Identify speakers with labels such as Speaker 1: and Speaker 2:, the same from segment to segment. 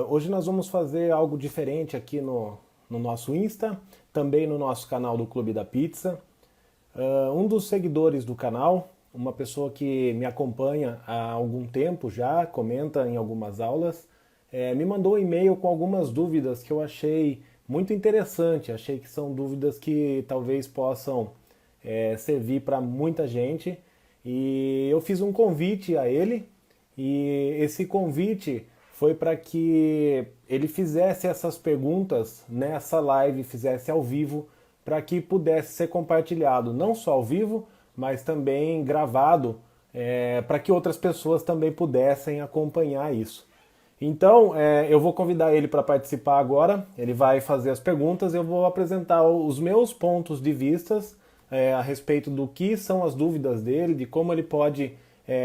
Speaker 1: Hoje nós vamos fazer algo diferente aqui no nosso Insta, também no nosso canal do Clube da Pizza. Um dos seguidores do canal, uma pessoa que me acompanha há algum tempo já, comenta em algumas aulas, me mandou um e-mail com algumas dúvidas que eu achei muito interessante. Achei que são dúvidas que talvez possam servir para muita gente. E eu fiz um convite a ele, e esse convite foi para que ele fizesse essas perguntas nessa live, fizesse ao vivo, para que pudesse ser compartilhado, não só ao vivo, mas também gravado, para que outras pessoas também pudessem acompanhar isso. Então, eu vou convidar ele para participar agora, ele vai fazer as perguntas, eu vou apresentar os meus pontos de vistas a respeito do que são as dúvidas dele, de como ele pode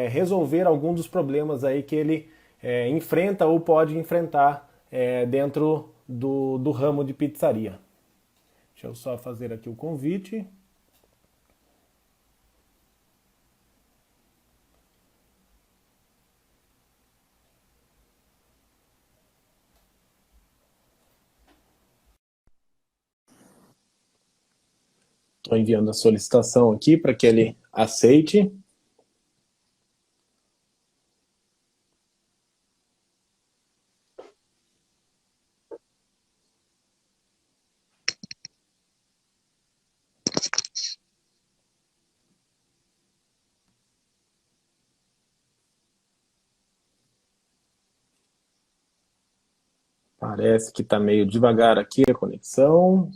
Speaker 1: resolver algum dos problemas aí que ele enfrenta ou pode enfrentar dentro do ramo de pizzaria. Deixa eu só fazer aqui o convite. Estou enviando a solicitação aqui para que ele aceite. Parece que está meio devagar aqui a conexão.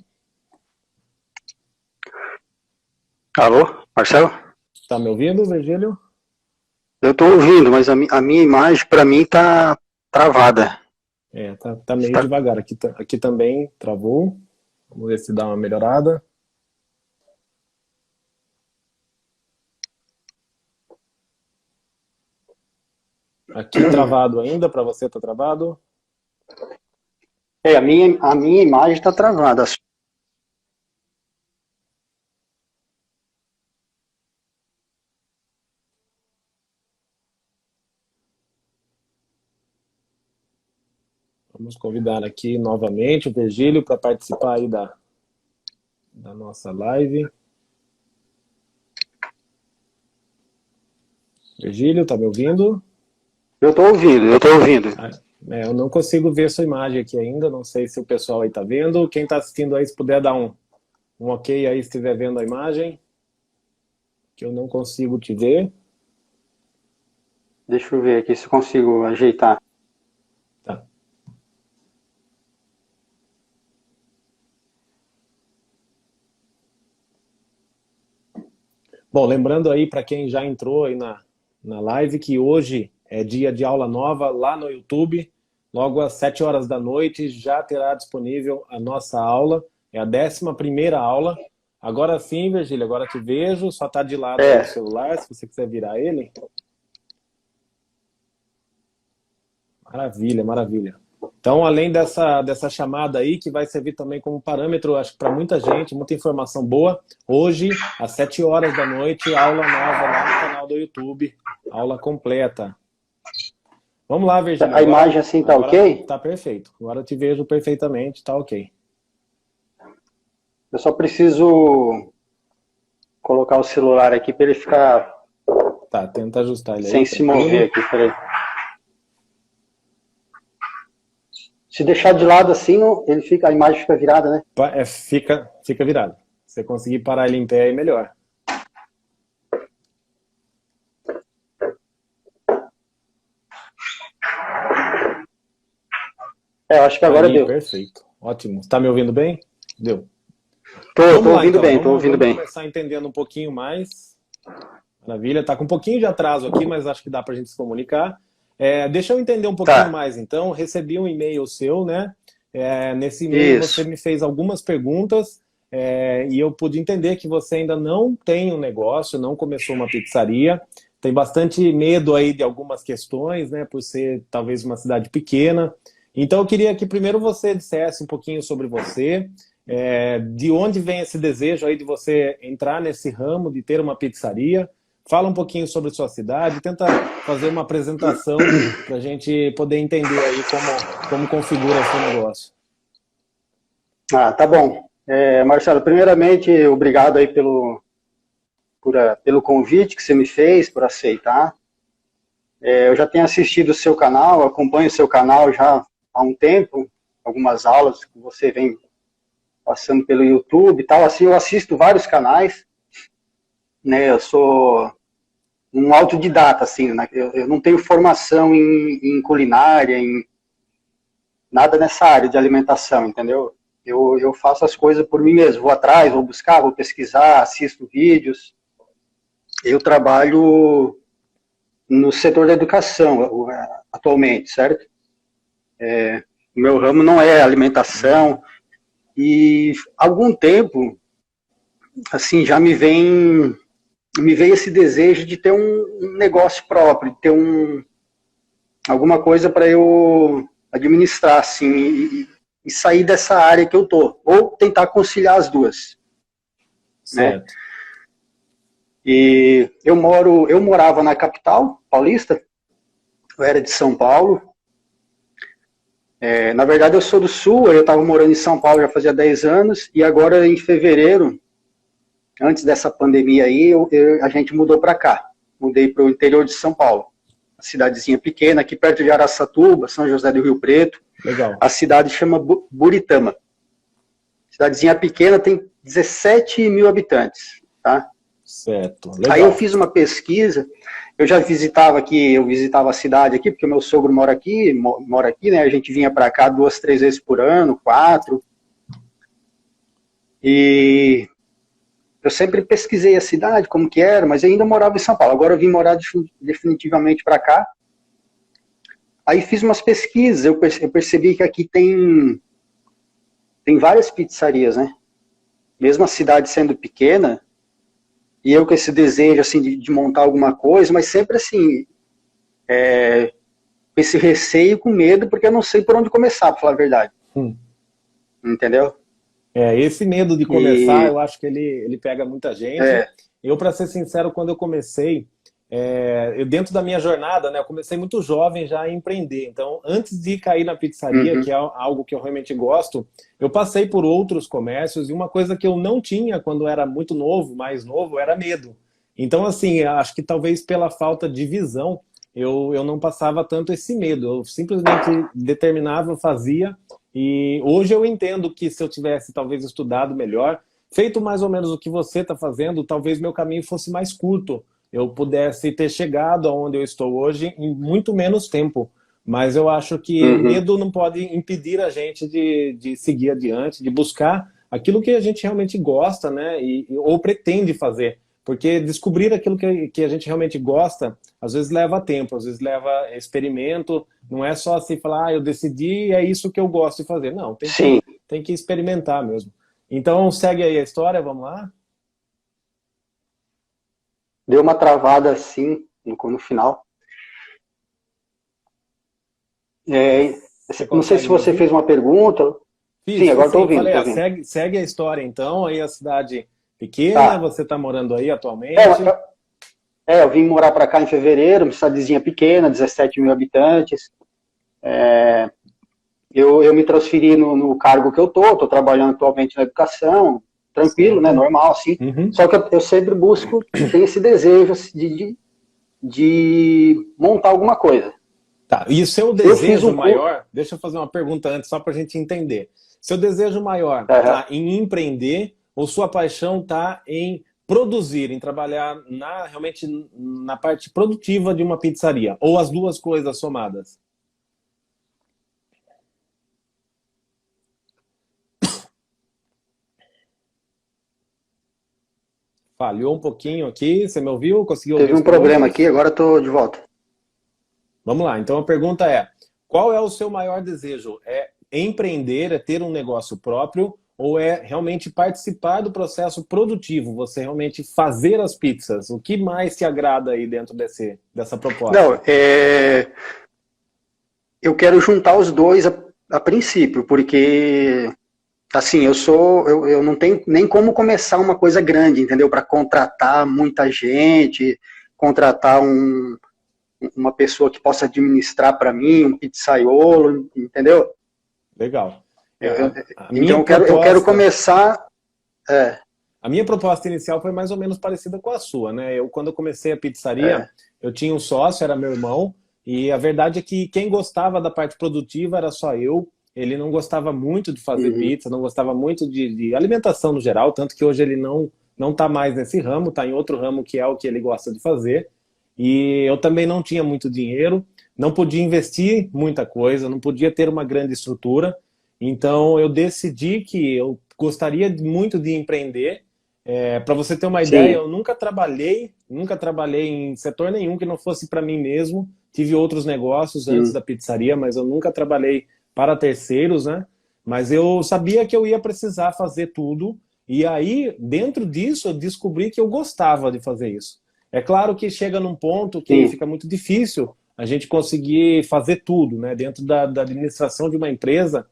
Speaker 2: Alô, Marcelo?
Speaker 1: Está me ouvindo, Virgílio?
Speaker 2: Eu estou ouvindo, mas a minha imagem para mim tá travada.
Speaker 1: Tá meio devagar. Aqui também travou. Vamos ver se dá uma melhorada. Aqui travado ainda, para você tá travado?
Speaker 2: A minha imagem está travada.
Speaker 1: Vamos convidar aqui novamente o Virgílio para participar aí da nossa live. Virgílio, tá me ouvindo?
Speaker 2: Eu estou ouvindo.
Speaker 1: Eu não consigo ver sua imagem aqui ainda, não sei se o pessoal aí tá vendo. Quem tá assistindo aí, se puder dar um ok aí, se estiver vendo a imagem, que eu não consigo te ver.
Speaker 2: Deixa eu ver aqui se eu consigo ajeitar.
Speaker 1: Tá. Bom, lembrando aí para quem já entrou aí na live, que hoje é dia de aula nova lá no YouTube. Logo às 7 horas da noite já terá disponível a nossa aula. É a 11ª aula. Agora sim, Virgílio, agora te vejo. Só está de lado aí do celular, se você quiser virar ele. Maravilha, maravilha. Então, além dessa chamada aí, que vai servir também como parâmetro, acho que para muita gente, muita informação boa, hoje, às 7 horas da noite, aula nova lá no canal do YouTube, aula completa. Vamos lá, Virgílio.
Speaker 2: A imagem assim tá ok?
Speaker 1: Tá perfeito. Agora eu te vejo perfeitamente, tá ok.
Speaker 2: Eu só preciso colocar o celular aqui para ele ficar...
Speaker 1: Tá, tenta ajustar ele aí.
Speaker 2: Sem se mover aqui, peraí. Se deixar de lado assim, a imagem fica virada, né?
Speaker 1: Fica virado. Se você conseguir parar ele em pé, é melhor.
Speaker 2: Eu acho que agora deu.
Speaker 1: Perfeito. Ótimo. Está me ouvindo bem? Deu.
Speaker 2: Tô ouvindo bem, tô ouvindo bem.
Speaker 1: Vamos começar entendendo um pouquinho mais. Maravilha. Tá com um pouquinho de atraso aqui, mas acho que dá pra gente se comunicar. Deixa eu entender um pouquinho mais, então. Recebi um e-mail seu, né? Nesse e-mail você me fez algumas perguntas e eu pude entender que você ainda não tem um negócio, não começou uma pizzaria. Tem bastante medo aí de algumas questões, né? Por ser talvez uma cidade pequena. Então eu queria que primeiro você dissesse um pouquinho sobre você, de onde vem esse desejo aí de você entrar nesse ramo, de ter uma pizzaria. Fala um pouquinho sobre sua cidade, tenta fazer uma apresentação para a gente poder entender aí como configura esse negócio.
Speaker 2: Ah, tá bom. Marcelo, primeiramente, obrigado aí pelo convite que você me fez, por aceitar. Eu já tenho assistido o seu canal, acompanho o seu canal já há um tempo, algumas aulas que você vem passando pelo YouTube e tal. Assim, eu assisto vários canais, né? Eu sou um autodidata, assim, né? Eu não tenho formação em culinária, em nada nessa área de alimentação, entendeu? Eu faço as coisas por mim mesmo, vou atrás, vou buscar, vou pesquisar, assisto vídeos. Eu trabalho no setor da educação atualmente, certo? O meu ramo não é alimentação e há algum tempo, assim, já me veio esse desejo de ter um negócio próprio, de ter alguma coisa para eu administrar, assim, e sair dessa área que eu tô, ou tentar conciliar as duas,
Speaker 1: certo,
Speaker 2: né? E eu morava na capital paulista, eu era de São Paulo. Na verdade, eu sou do Sul, eu estava morando em São Paulo já fazia 10 anos, e agora em fevereiro, antes dessa pandemia aí, a gente mudou para cá. Mudei para o interior de São Paulo, uma cidadezinha pequena, aqui perto de Araçatuba, São José do Rio Preto.
Speaker 1: legal.
Speaker 2: A cidade chama Buritama. Cidadezinha pequena, tem 17 mil habitantes, tá?
Speaker 1: Certo, legal.
Speaker 2: Aí eu fiz uma pesquisa, eu já visitava aqui, eu visitava a cidade aqui, porque o meu sogro mora aqui, né? A gente vinha para cá 2, 3 vezes por ano, 4. E eu sempre pesquisei a cidade, como que era, mas eu ainda morava em São Paulo. Agora eu vim morar definitivamente para cá. Aí fiz umas pesquisas, eu percebi que aqui tem várias pizzarias, né? Mesmo a cidade sendo pequena, e eu com esse desejo, assim, de montar alguma coisa, mas sempre, assim, com esse receio, com medo, porque eu não sei por onde começar, para falar a verdade. Entendeu?
Speaker 1: Esse medo de começar, eu acho que ele pega muita gente. Eu, para ser sincero, quando eu comecei, dentro da minha jornada, né, eu comecei muito jovem já a empreender. Então, antes de cair na pizzaria, que é algo que eu realmente gosto, eu passei por outros comércios, e uma coisa que eu não tinha quando era muito novo, mais novo, era medo. Então, assim, acho que talvez pela falta de visão, eu não passava tanto esse medo. Eu simplesmente determinava, fazia, e hoje eu entendo que se eu tivesse talvez estudado melhor, feito mais ou menos o que você está fazendo, talvez meu caminho fosse mais curto. Eu pudesse ter chegado aonde eu estou hoje em muito menos tempo. Mas eu acho que medo não pode impedir a gente de seguir adiante, de buscar aquilo que a gente realmente gosta, né? Ou pretende fazer. Porque descobrir aquilo que a gente realmente gosta, às vezes leva tempo, às vezes leva experimento. Não é só assim falar, eu decidi e é isso que eu gosto de fazer. Não, tem que experimentar mesmo. Então segue aí a história, vamos lá?
Speaker 2: Deu uma travada assim no final. Não sei se você fez uma pergunta. Sim, agora estou ouvindo.
Speaker 1: Falei, segue a história então, aí a cidade pequena, você está morando aí atualmente?
Speaker 2: Eu vim morar para cá em fevereiro, uma cidadezinha pequena, 17 mil habitantes. Eu me transferi no cargo que eu estou trabalhando atualmente na educação, tranquilo, né, normal, assim. Só que eu sempre busco, tenho esse desejo assim, de montar alguma coisa.
Speaker 1: Tá, e o seu desejo maior, deixa eu fazer uma pergunta antes, só para a gente entender. Seu desejo maior está em empreender ou sua paixão está em produzir, em trabalhar realmente na parte produtiva de uma pizzaria? Ou as duas coisas somadas? Falhou um pouquinho aqui, você me ouviu? Conseguiu ouvir?
Speaker 2: Teve um problema aqui, agora estou de volta.
Speaker 1: Vamos lá, então a pergunta é, qual é o seu maior desejo? É empreender, é ter um negócio próprio, ou é realmente participar do processo produtivo, você realmente fazer as pizzas? O que mais te agrada aí dentro dessa proposta?
Speaker 2: Não, eu quero juntar os dois a princípio, porque assim, eu não tenho nem como começar uma coisa grande, entendeu? Para contratar muita gente, contratar uma pessoa que possa administrar para mim, um pizzaiolo, entendeu?
Speaker 1: Legal.
Speaker 2: Então eu quero começar...
Speaker 1: A minha proposta inicial foi mais ou menos parecida com a sua, né? Quando eu comecei a pizzaria, eu tinha um sócio, era meu irmão, e a verdade é que quem gostava da parte produtiva era só eu. Ele não gostava muito de fazer pizza, não gostava muito de alimentação no geral, tanto que hoje ele não está mais nesse ramo, está em outro ramo que é o que ele gosta de fazer. E eu também não tinha muito dinheiro, não podia investir muita coisa, não podia ter uma grande estrutura. Então eu decidi que eu gostaria muito de empreender. Para você ter uma ideia, eu nunca trabalhei em setor nenhum que não fosse para mim mesmo. Tive outros negócios antes da pizzaria, mas eu nunca trabalhei para terceiros, né? Mas eu sabia que eu ia precisar fazer tudo. E aí, dentro disso, eu descobri que eu gostava de fazer isso. É claro que chega num ponto que fica muito difícil a gente conseguir fazer tudo, né? Dentro da administração de uma empresa,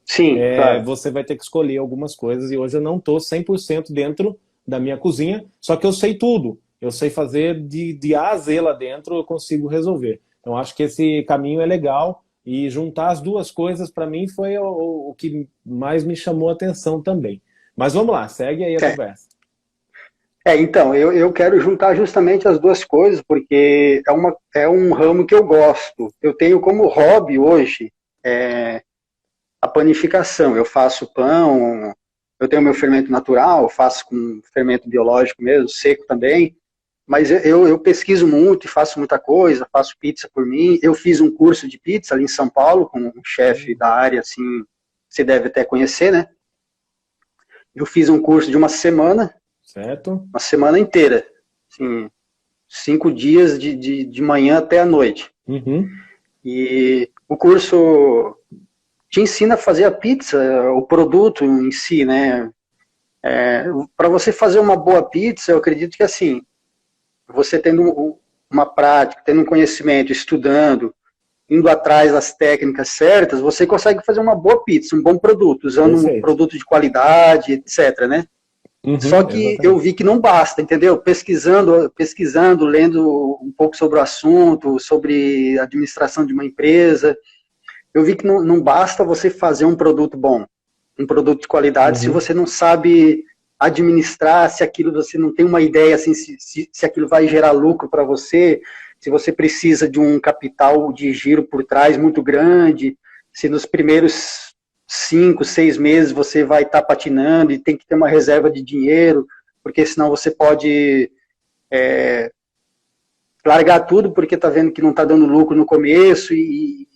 Speaker 1: claro, você vai ter que escolher algumas coisas. E hoje eu não estou 100% dentro da minha cozinha, só que eu sei tudo. Eu sei fazer de A a Z lá dentro, eu consigo resolver. Então acho que esse caminho é legal. E juntar as duas coisas, para mim, foi o que mais me chamou a atenção também. Mas vamos lá, segue aí a conversa.
Speaker 2: Então, eu quero juntar justamente as duas coisas, porque é um ramo que eu gosto. Eu tenho como hobby hoje a panificação. Eu faço pão, eu tenho meu fermento natural, faço com fermento biológico mesmo, seco também. Mas eu pesquiso muito e faço muita coisa, faço pizza por mim. Eu fiz um curso de pizza ali em São Paulo, com um chefe da área, assim, você deve até conhecer, né? Eu fiz um curso de uma semana,
Speaker 1: certo?
Speaker 2: Uma semana inteira, assim, 5 dias de manhã até a noite. E o curso te ensina a fazer a pizza, o produto em si, né? Para você fazer uma boa pizza, eu acredito que assim, você tendo uma prática, tendo um conhecimento, estudando, indo atrás das técnicas certas, você consegue fazer uma boa pizza, um bom produto, usando um produto de qualidade, etc, né? Só que exatamente, eu vi que não basta, entendeu? Pesquisando, lendo um pouco sobre o assunto, sobre a administração de uma empresa, eu vi que não basta você fazer um produto bom, um produto de qualidade, se você não sabe administrar, se aquilo você não tem uma ideia, assim, se aquilo vai gerar lucro para você, se você precisa de um capital de giro por trás muito grande, se nos primeiros 5, 6 meses você vai estar patinando e tem que ter uma reserva de dinheiro, porque senão você pode largar tudo porque está vendo que não está dando lucro no começo e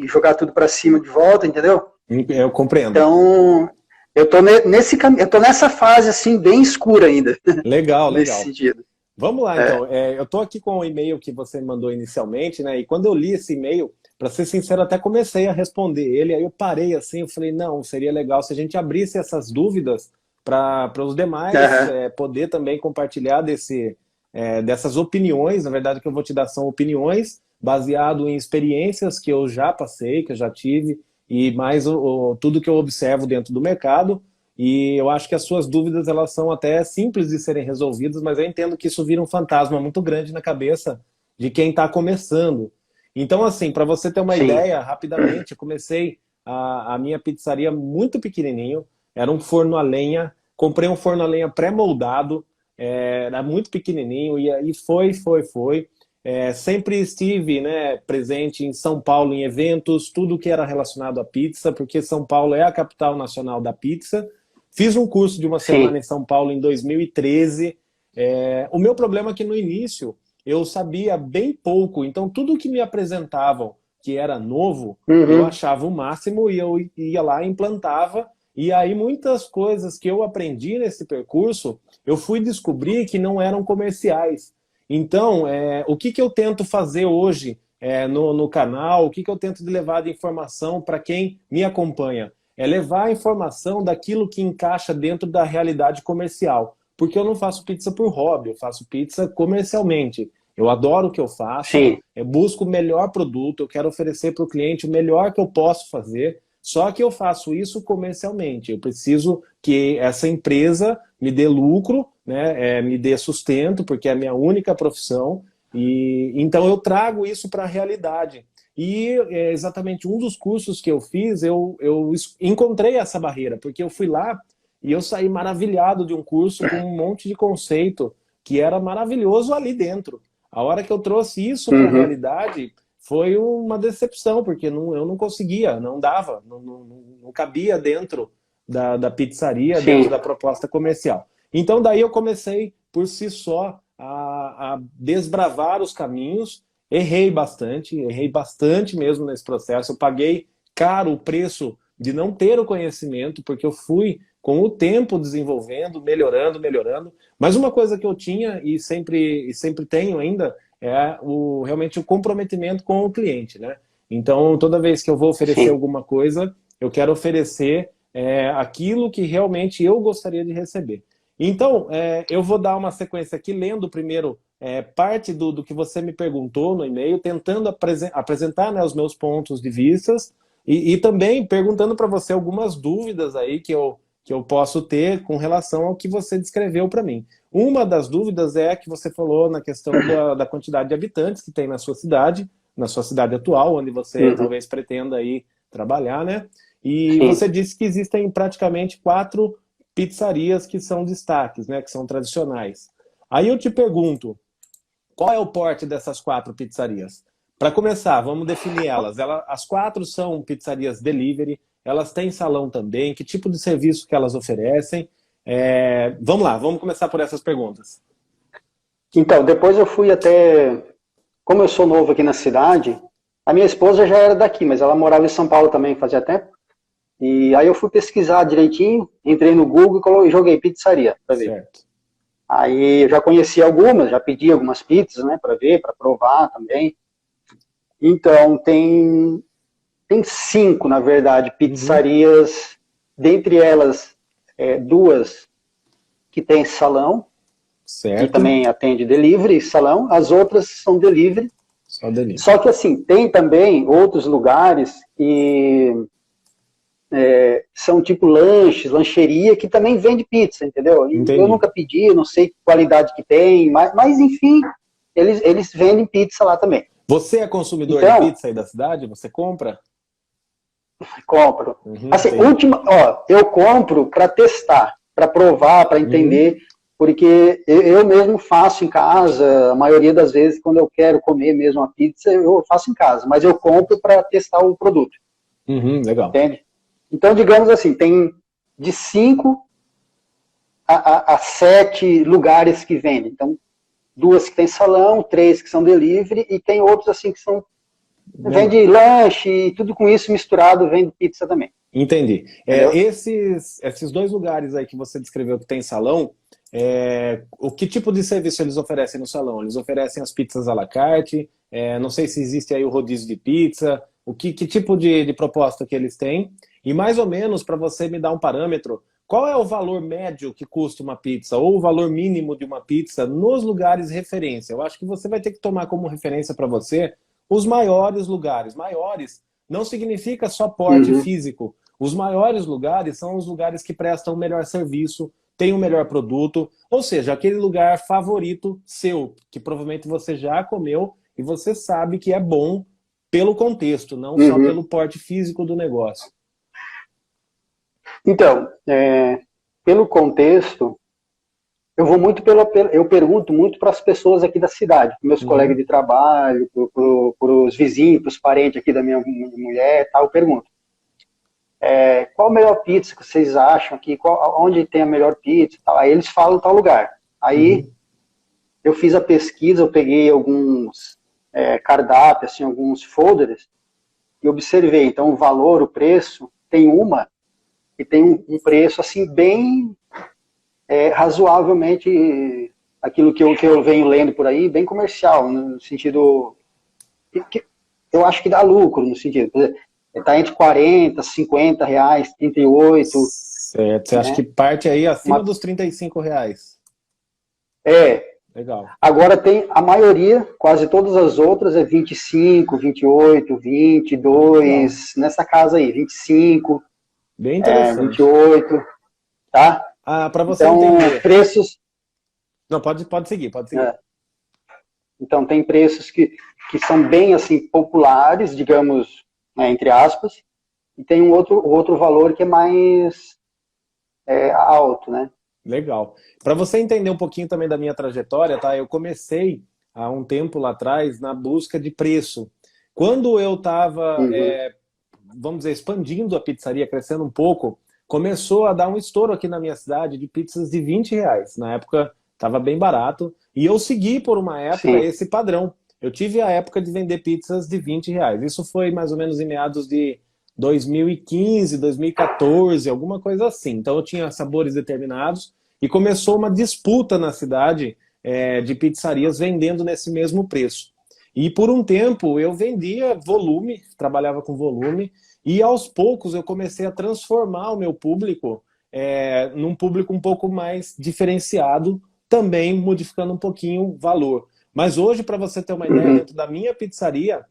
Speaker 2: jogar tudo para cima de volta, entendeu?
Speaker 1: Eu compreendo.
Speaker 2: Então, eu tô nessa fase assim bem escura ainda.
Speaker 1: Legal,
Speaker 2: nesse
Speaker 1: legal.
Speaker 2: sentido.
Speaker 1: Vamos lá, então. Eu tô aqui com o e-mail que você mandou inicialmente, né? E quando eu li esse e-mail, para ser sincero, até comecei a responder ele. Aí eu parei assim, eu falei, não, seria legal se a gente abrisse essas dúvidas para os demais poder também compartilhar dessas opiniões. Na verdade, o que eu vou te dar são opiniões baseado em experiências que eu já passei, que eu já tive, e mais tudo que eu observo dentro do mercado. E eu acho que as suas dúvidas, elas são até simples de serem resolvidas, mas eu entendo que isso vira um fantasma muito grande na cabeça de quem está começando. Então, assim, para você ter uma ideia, rapidamente, eu comecei a minha pizzaria muito pequenininho, era um forno a lenha, comprei um forno a lenha pré-moldado, era muito pequenininho, e aí foi. Sempre estive, né, presente em São Paulo em eventos, tudo que era relacionado à pizza, porque São Paulo é a capital nacional da pizza. Fiz um curso de uma semana em São Paulo em 2013. O meu problema é que no início eu sabia bem pouco, então tudo que me apresentavam que era novo, eu achava o máximo e eu ia lá e implantava. E aí muitas coisas que eu aprendi nesse percurso, eu fui descobrir que não eram comerciais. Então, o que eu tento fazer hoje no canal, o que eu tento de levar de informação para quem me acompanha? É levar a informação daquilo que encaixa dentro da realidade comercial. Porque eu não faço pizza por hobby, eu faço pizza comercialmente. Eu adoro o que eu faço, eu busco o melhor produto, eu quero oferecer para o cliente o melhor que eu posso fazer, só que eu faço isso comercialmente. Eu preciso que essa empresa me dê lucro, né, me dê sustento, porque é a minha única profissão. E então eu trago isso para a realidade. E é exatamente um dos cursos que eu fiz, eu encontrei essa barreira, porque eu fui lá e eu saí maravilhado de um curso com um monte de conceito que era maravilhoso ali dentro. A hora que eu trouxe isso para a
Speaker 2: Uhum.
Speaker 1: realidade, foi uma decepção, porque eu não conseguia, não dava, não cabia dentro da pizzaria, dentro
Speaker 2: Sim,
Speaker 1: da proposta comercial. Então daí eu comecei por si só a desbravar os caminhos. Errei bastante mesmo nesse processo. Eu paguei caro o preço de não ter o conhecimento, porque eu fui com o tempo desenvolvendo, melhorando, melhorando. Mas uma coisa que eu tinha e sempre tenho ainda é realmente o comprometimento com o cliente, né? Então, toda vez que eu vou oferecer
Speaker 2: sim.
Speaker 1: alguma coisa, eu quero oferecer aquilo que realmente eu gostaria de receber. Então, eu vou dar uma sequência aqui, lendo primeiro parte do que você me perguntou no e-mail, tentando apresentar, né, os meus pontos de vistas e também perguntando para você algumas dúvidas aí que eu posso ter com relação ao que você descreveu para mim. Uma das dúvidas é que você falou na questão da quantidade de habitantes que tem na sua cidade atual, onde você
Speaker 2: Uhum.
Speaker 1: talvez pretenda aí trabalhar, né? E
Speaker 2: Sim.
Speaker 1: você disse que existem praticamente 4 pizzarias que são destaques, né? Que são tradicionais. Aí eu te pergunto, qual é o porte dessas 4 pizzarias? Para começar, vamos definir elas. As 4 são pizzarias delivery, elas têm salão também, que tipo de serviço que elas oferecem? Vamos lá, vamos começar por essas perguntas.
Speaker 2: Então, depois eu fui até. Como eu sou novo aqui na cidade, a minha esposa já era daqui, mas ela morava em São Paulo também fazia tempo. E aí eu fui pesquisar direitinho, entrei no Google e joguei pizzaria para ver.
Speaker 1: Certo.
Speaker 2: Aí eu já conheci algumas, já pedi algumas pizzas, né, para ver, para provar também. Então tem 5, na verdade,
Speaker 1: Uhum.
Speaker 2: pizzarias, dentre elas 2 que tem salão, que
Speaker 1: Certo.
Speaker 2: também atende delivery, salão, as outras são delivery.
Speaker 1: Só delivery.
Speaker 2: Só que assim, tem também outros lugares que são tipo lanches, lancheria, que também vende pizza, entendeu? E eu
Speaker 1: Entendi.
Speaker 2: nunca pedi, não sei que qualidade que tem, mas enfim, eles vendem pizza lá também.
Speaker 1: Você é consumidor de
Speaker 2: Então,
Speaker 1: pizza aí da cidade? Você compra?
Speaker 2: compro.
Speaker 1: Uhum,
Speaker 2: Assim,
Speaker 1: entendi.
Speaker 2: eu compro para testar, para provar, para
Speaker 1: Uhum,
Speaker 2: entender, porque eu mesmo faço em casa, a maioria das vezes, quando eu quero comer mesmo a pizza, eu faço em casa, mas eu compro para testar o produto,
Speaker 1: uhum, legal.
Speaker 2: entende? Então, digamos assim, tem de 5 a 7 lugares que vendem. Então, 2 que tem salão, 3 que são delivery, e tem outros assim que são
Speaker 1: Legal.
Speaker 2: vende lanche e tudo com isso misturado, vende pizza também,
Speaker 1: Entendi.
Speaker 2: entendeu?
Speaker 1: Esses 2 lugares aí que você descreveu que tem salão, o que tipo de serviço eles oferecem no salão? Eles oferecem as pizzas à la carte? Não sei se existe aí o rodízio de pizza. Que tipo de proposta que eles têm? E mais ou menos, para você me dar um parâmetro, qual é o valor médio que custa uma pizza ou o valor mínimo de uma pizza nos lugares referência? Eu acho que você vai ter que tomar como referência para você os maiores lugares. Maiores não significa só porte
Speaker 2: Uhum.
Speaker 1: físico. Os maiores lugares são os lugares que prestam o melhor serviço, têm o melhor produto, ou seja, aquele lugar favorito seu, que provavelmente você já comeu e você sabe que é bom pelo contexto, não só
Speaker 2: Uhum.
Speaker 1: pelo porte físico do negócio.
Speaker 2: Então, pelo contexto, eu vou muito eu pergunto muito para as pessoas aqui da cidade, meus colegas
Speaker 1: Uhum.
Speaker 2: de trabalho, para os vizinhos, para os parentes aqui da minha mulher, tal, eu pergunto. Qual a melhor pizza que vocês acham aqui? Onde tem a melhor pizza? Tal. Aí eles falam tal lugar. Aí
Speaker 1: Uhum.
Speaker 2: eu fiz a pesquisa, eu peguei alguns cardápios, assim, alguns folders, e observei. Então, o valor, o preço, tem uma que tem um preço assim bem razoavelmente aquilo que eu venho lendo por aí, bem comercial, no sentido que eu acho que dá lucro, no sentido, está entre 40, 50 reais, 38,
Speaker 1: Certo. Você acha que
Speaker 2: né?
Speaker 1: parte aí acima
Speaker 2: Uma,
Speaker 1: dos R$ 35?
Speaker 2: é,
Speaker 1: Legal.
Speaker 2: agora tem a maioria, quase todas as outras é 25, 28,
Speaker 1: Ah, legal.
Speaker 2: 22, nessa casa aí, 25,
Speaker 1: Bem interessante.
Speaker 2: 28, tá?
Speaker 1: Ah, para você
Speaker 2: Então,
Speaker 1: entender.
Speaker 2: preços,
Speaker 1: Não, pode seguir, pode seguir.
Speaker 2: é, Então, tem preços que são bem, assim, populares, digamos, né, entre aspas, e tem um outro valor que é mais alto, né?
Speaker 1: Legal. Para você entender um pouquinho também da minha trajetória, tá? Eu comecei há um tempo lá atrás na busca de preço. Quando eu estava,
Speaker 2: Uhum,
Speaker 1: vamos dizer, expandindo a pizzaria, crescendo um pouco, começou a dar um estouro aqui na minha cidade de pizzas de R$ 20. Na época estava bem barato. E eu segui por uma época
Speaker 2: sim.
Speaker 1: esse padrão. Eu tive a época de vender pizzas de R$ 20. Isso foi mais ou menos em meados de 2015, 2014, alguma coisa assim. Então eu tinha sabores determinados e começou uma disputa na cidade de pizzarias vendendo nesse mesmo preço. E por um tempo eu vendia volume, trabalhava com volume, e aos poucos eu comecei a transformar o meu público num público um pouco mais diferenciado, também modificando um pouquinho o valor. Mas hoje, para você ter uma ideia,
Speaker 2: Uhum,
Speaker 1: dentro da minha pizzaria,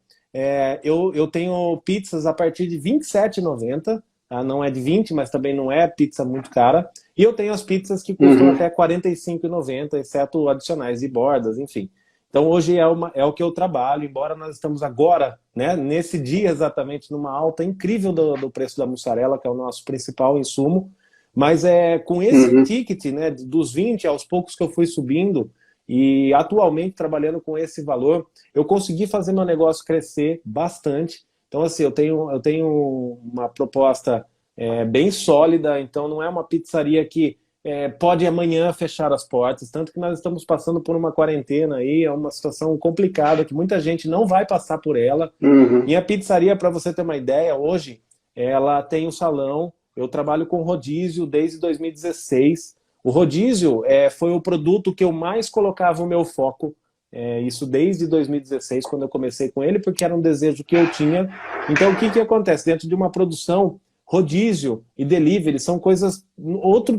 Speaker 1: eu tenho pizzas a partir de R$ 27,90, tá? Não é de 20, mas também não é pizza muito cara. E eu tenho as pizzas que custam
Speaker 2: uhum,
Speaker 1: até R$ 45,90, exceto adicionais de bordas, enfim. Então hoje é o que eu trabalho, embora nós estamos agora, né, nesse dia exatamente, numa alta incrível do preço da mussarela, que é o nosso principal insumo, mas com esse
Speaker 2: uhum,
Speaker 1: ticket, né, dos 20 aos poucos que eu fui subindo, e atualmente trabalhando com esse valor, eu consegui fazer meu negócio crescer bastante. Então, assim, eu tenho uma proposta bem sólida, então não é uma pizzaria que pode amanhã fechar as portas, tanto que nós estamos passando por uma quarentena aí, é uma situação complicada, que muita gente não vai passar por ela.
Speaker 2: uhum,
Speaker 1: Minha pizzaria, para você ter uma ideia, hoje, ela tem um salão, eu trabalho com rodízio desde 2016. O rodízio foi o produto que eu mais colocava o meu foco, isso desde 2016, quando eu comecei com ele, porque era um desejo que eu tinha. Então, o que, que acontece? Dentro de uma produção, rodízio e delivery são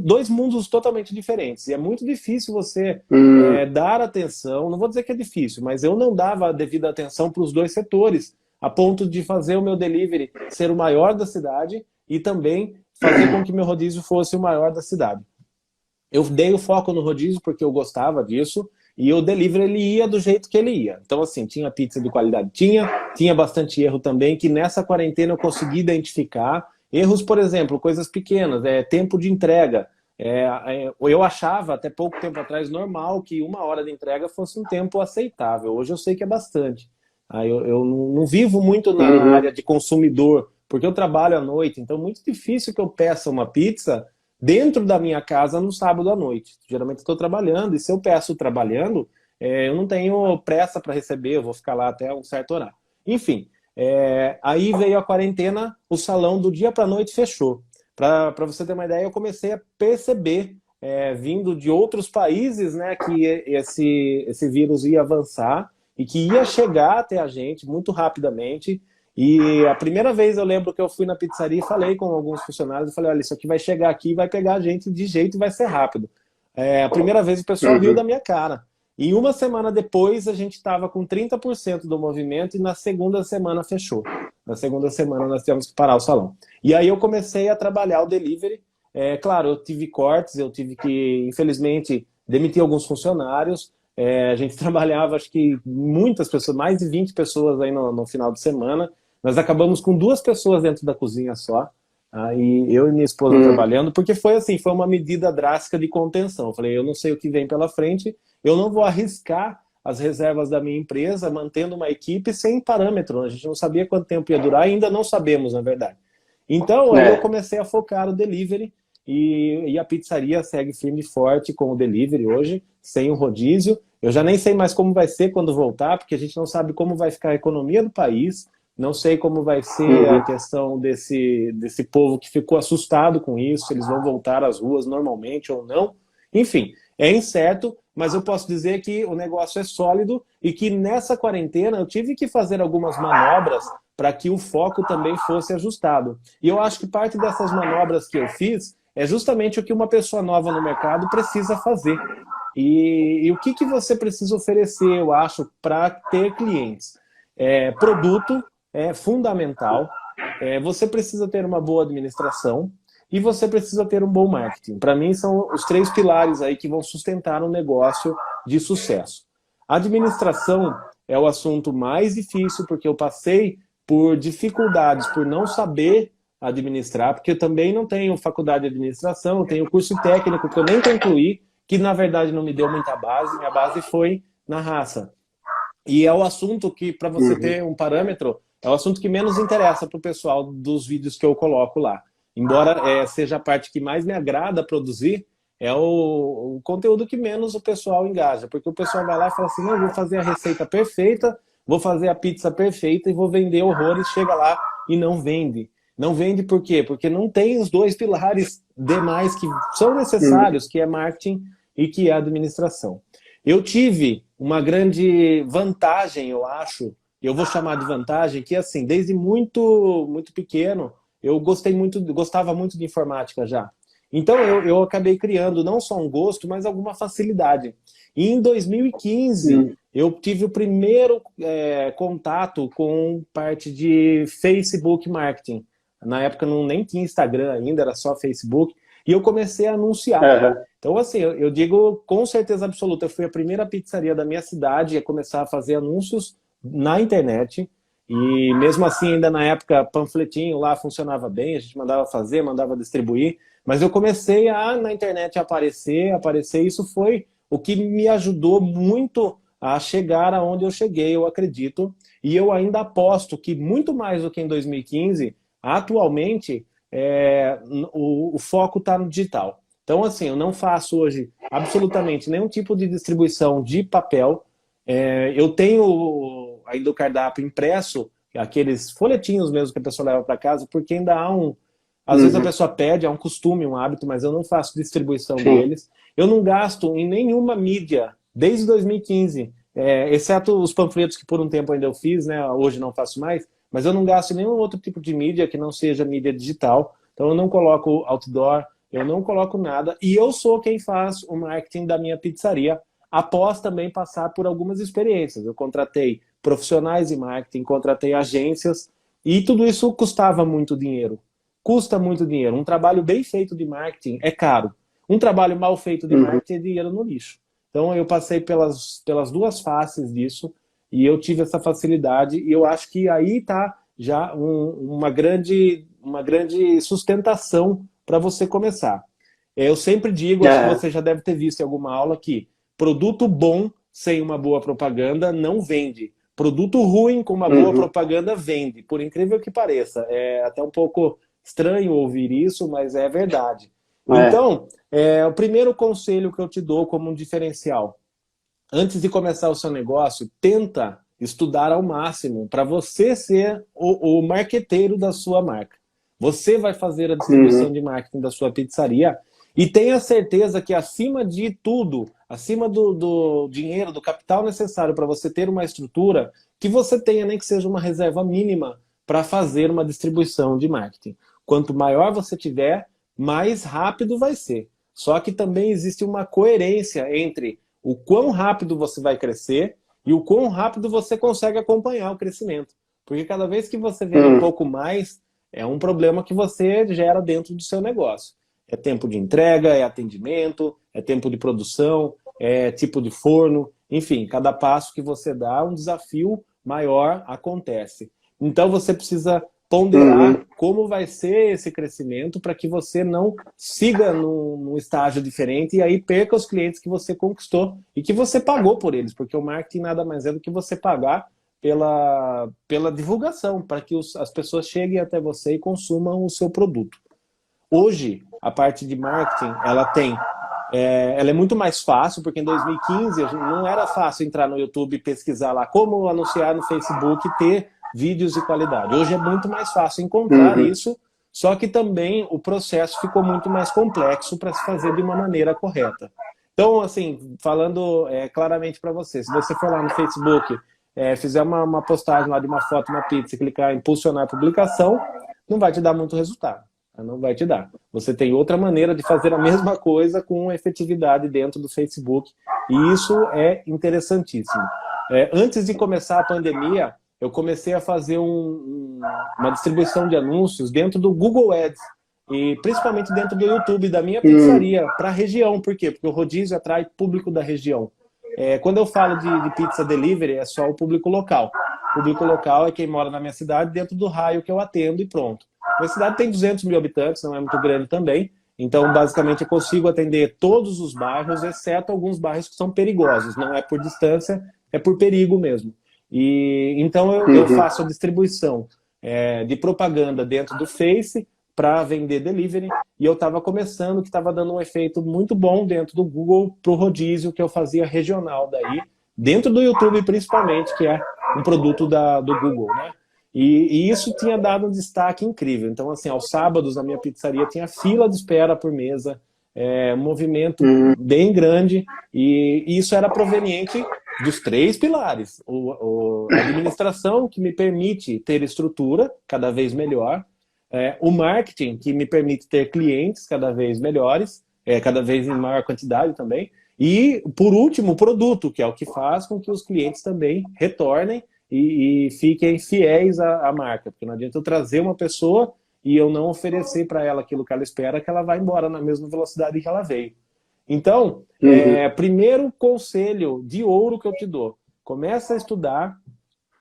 Speaker 1: dois mundos totalmente diferentes. E é muito difícil você
Speaker 2: uhum,
Speaker 1: dar atenção, não vou dizer que é difícil, mas eu não dava a devida atenção para os dois setores, a ponto de fazer o meu delivery ser o maior da cidade e também fazer com que meu rodízio fosse o maior da cidade. Eu dei o foco no rodízio porque eu gostava disso, e o delivery ele ia do jeito que ele ia. Então, assim, tinha pizza de qualidade? Tinha bastante erro também, que nessa quarentena eu consegui identificar. Erros, por exemplo, coisas pequenas, tempo de entrega. Eu achava, até pouco tempo atrás, normal que 1 hora de entrega fosse um tempo aceitável. Hoje eu sei que é bastante. Eu não vivo muito na
Speaker 2: uhum,
Speaker 1: área de consumidor, porque eu trabalho à noite, então é muito difícil que eu peça uma pizza dentro da minha casa no sábado à noite. Geralmente estou trabalhando, e se eu peço trabalhando, eu não tenho pressa para receber, eu vou ficar lá até um certo horário. Enfim, aí veio a quarentena, o salão do dia para a noite fechou. Para você ter uma ideia, eu comecei a perceber, vindo de outros países, né, que esse vírus ia avançar e que ia chegar até a gente muito rapidamente. E a primeira vez eu lembro que eu fui na pizzaria e falei com alguns funcionários, e falei, olha, isso aqui vai chegar aqui e vai pegar a gente de jeito e vai ser rápido. A primeira vez o pessoal riu da
Speaker 2: uhum.
Speaker 1: minha cara. E uma semana depois a gente estava com 30% do movimento e na segunda semana fechou. Na segunda semana nós tivemos que parar o salão. E aí eu comecei a trabalhar o delivery. Claro, eu tive cortes, eu tive que, infelizmente, demitir alguns funcionários. A gente trabalhava, acho que muitas pessoas, mais de 20 pessoas aí no final de semana. Nós acabamos com 2 pessoas dentro da cozinha só. Aí eu e minha esposa
Speaker 2: Hum,
Speaker 1: trabalhando, porque foi assim, foi uma medida drástica de contenção. Eu falei, eu não sei o que vem pela frente, eu não vou arriscar as reservas da minha empresa mantendo uma equipe sem parâmetro. A gente não sabia quanto tempo ia durar, ainda não sabemos, na verdade. Então, aí eu
Speaker 2: é.
Speaker 1: comecei a focar no delivery e a pizzaria segue firme e forte com o delivery hoje, sem o rodízio. Eu já nem sei mais como vai ser quando voltar, porque a gente não sabe como vai ficar a economia do país, não sei como vai ser a
Speaker 2: Uhum,
Speaker 1: questão desse povo que ficou assustado com isso, se eles vão voltar às ruas normalmente ou não. Enfim, é incerto, mas eu posso dizer que o negócio é sólido e que nessa quarentena eu tive que fazer algumas manobras para que o foco também fosse ajustado. E eu acho que parte dessas manobras que eu fiz é justamente o que uma pessoa nova no mercado precisa fazer. E o que, que você precisa oferecer, eu acho, para ter clientes? Produto é fundamental, você precisa ter uma boa administração e você precisa ter um bom marketing. Para mim, são os 3 pilares aí que vão sustentar um negócio de sucesso. A administração é o assunto mais difícil, porque eu passei por dificuldades, por não saber administrar, porque eu também não tenho faculdade de administração, eu tenho curso técnico que eu nem concluí, que na verdade não me deu muita base, minha base foi na raça. E é o assunto que, para você ter um parâmetro, é o assunto que menos interessa para o pessoal dos vídeos que eu coloco lá. Embora seja a parte que mais me agrada produzir, é o conteúdo que menos o pessoal engaja. Porque o pessoal vai lá e fala assim, não, eu vou fazer a receita perfeita, vou fazer a pizza perfeita e vou vender horrores, chega lá e não vende. Não vende por quê? Porque não tem os dois pilares demais que são necessários, que é marketing e que é administração. Eu tive uma grande vantagem, eu acho, eu vou chamar de vantagem, que assim, desde muito pequeno, eu gostava muito de informática já. Então eu acabei criando não só um gosto, mas alguma facilidade. E em 2015, eu tive o primeiro contato com parte de Facebook Marketing. Na época nem tinha Instagram ainda, era só Facebook. E eu comecei a anunciar. Então, assim, eu digo com certeza absoluta, eu fui a primeira pizzaria da minha cidade a começar a fazer anúncios na internet. E mesmo assim, ainda na época, panfletinho lá funcionava bem, a gente mandava fazer, mandava distribuir. Mas eu comecei na internet a aparecer. Isso foi o que me ajudou muito a chegar aonde eu cheguei, eu acredito. E eu ainda aposto que muito mais do que em 2015, atualmente, o foco está no digital. Então, assim, eu não faço hoje absolutamente nenhum tipo de distribuição de papel. Eu tenho ainda o cardápio impresso, aqueles folhetinhos mesmo que a pessoa leva para casa, porque ainda há às vezes a pessoa pede, é um costume, um hábito, mas eu não faço distribuição deles. Eu não gasto em nenhuma mídia desde 2015, exceto os panfletos que por um tempo ainda eu fiz, né? Hoje não faço mais, mas eu não gasto em nenhum outro tipo de mídia que não seja mídia digital. Então eu não coloco outdoor, eu não coloco nada. E eu sou quem faz o marketing da minha pizzaria, após também passar por algumas experiências. Eu contratei profissionais de marketing, contratei agências, e tudo isso custava muito dinheiro. Custa muito dinheiro. Um trabalho bem feito de marketing é caro. Um trabalho mal feito de marketing é dinheiro no lixo. Então eu passei pelas duas faces disso, e eu tive essa facilidade, e eu acho que aí está já uma grande sustentação para você começar. Eu sempre digo, acho que você já deve ter visto em alguma aula, que produto bom sem uma boa propaganda não vende. Produto ruim com uma boa propaganda vende, por incrível que pareça. É até um pouco estranho ouvir isso, mas é verdade. Então, o primeiro conselho que eu te dou como um diferencial: antes de começar o seu negócio, tenta estudar ao máximo para você ser o marqueteiro da sua marca. Você vai fazer a distribuição de marketing da sua pizzaria, e tenha certeza que, acima de tudo, acima do dinheiro, do capital necessário para você ter uma estrutura, que você tenha nem que seja uma reserva mínima para fazer uma distribuição de marketing. Quanto maior você tiver, mais rápido vai ser. Só que também existe uma coerência entre o quão rápido você vai crescer e o quão rápido você consegue acompanhar o crescimento. Porque cada vez que você vê um pouco mais, é um problema que você gera dentro do seu negócio. É tempo de entrega, é atendimento, é tempo de produção, é tipo de forno. Enfim, cada passo que você dá, um desafio maior acontece. Então você precisa ponderar como vai ser esse crescimento para que você não siga num estágio diferente e aí perca os clientes que você conquistou e que você pagou por eles, porque o marketing nada mais é do que você pagar pela divulgação, para que as pessoas cheguem até você e consumam o seu produto. Hoje, a parte de marketing, ela é muito mais fácil, porque em 2015 não era fácil entrar no YouTube e pesquisar lá como anunciar no Facebook e ter vídeos de qualidade. Hoje é muito mais fácil encontrar isso, só que também o processo ficou muito mais complexo para se fazer de uma maneira correta. Então, assim, falando claramente para você, se você for lá no Facebook, fizer uma postagem lá de uma foto, uma pizza, clicar em impulsionar a publicação, não vai te dar muito resultado. Não vai te dar. Você tem outra maneira de fazer a mesma coisa com efetividade dentro do Facebook, e isso é interessantíssimo. Antes de começar a pandemia, eu comecei a fazer uma distribuição de anúncios dentro do Google Ads, e principalmente dentro do YouTube da minha pizzaria, para a região. Por quê? Porque o rodízio atrai público da região. quando eu falo de pizza delivery, é só o público local. O público local é quem mora na minha cidade, dentro do raio que eu atendo e pronto. Minha cidade tem 200 mil habitantes, não é muito grande também. Então, basicamente, eu consigo atender todos os bairros, exceto alguns bairros que são perigosos. Não é por distância, é por perigo mesmo. E então eu faço a distribuição de propaganda dentro do Face para vender delivery. E eu estava começando, que estava dando um efeito muito bom dentro do Google para o rodízio que eu fazia regional daí, dentro do YouTube principalmente, que é um produto do Google, né? E isso tinha dado um destaque incrível. Então, assim, aos sábados na minha pizzaria tinha fila de espera por mesa, um movimento bem grande, e isso era proveniente dos 3 pilares. A administração, que me permite ter estrutura cada vez melhor, o marketing, que me permite ter clientes cada vez melhores, cada vez em maior quantidade também, e, por último, o produto, que é o que faz com que os clientes também retornem e fiquem fiéis à marca, porque não adianta eu trazer uma pessoa e eu não oferecer para ela aquilo que ela espera, que ela vai embora na mesma velocidade que ela veio. Então, primeiro conselho de ouro que eu te dou, começa a estudar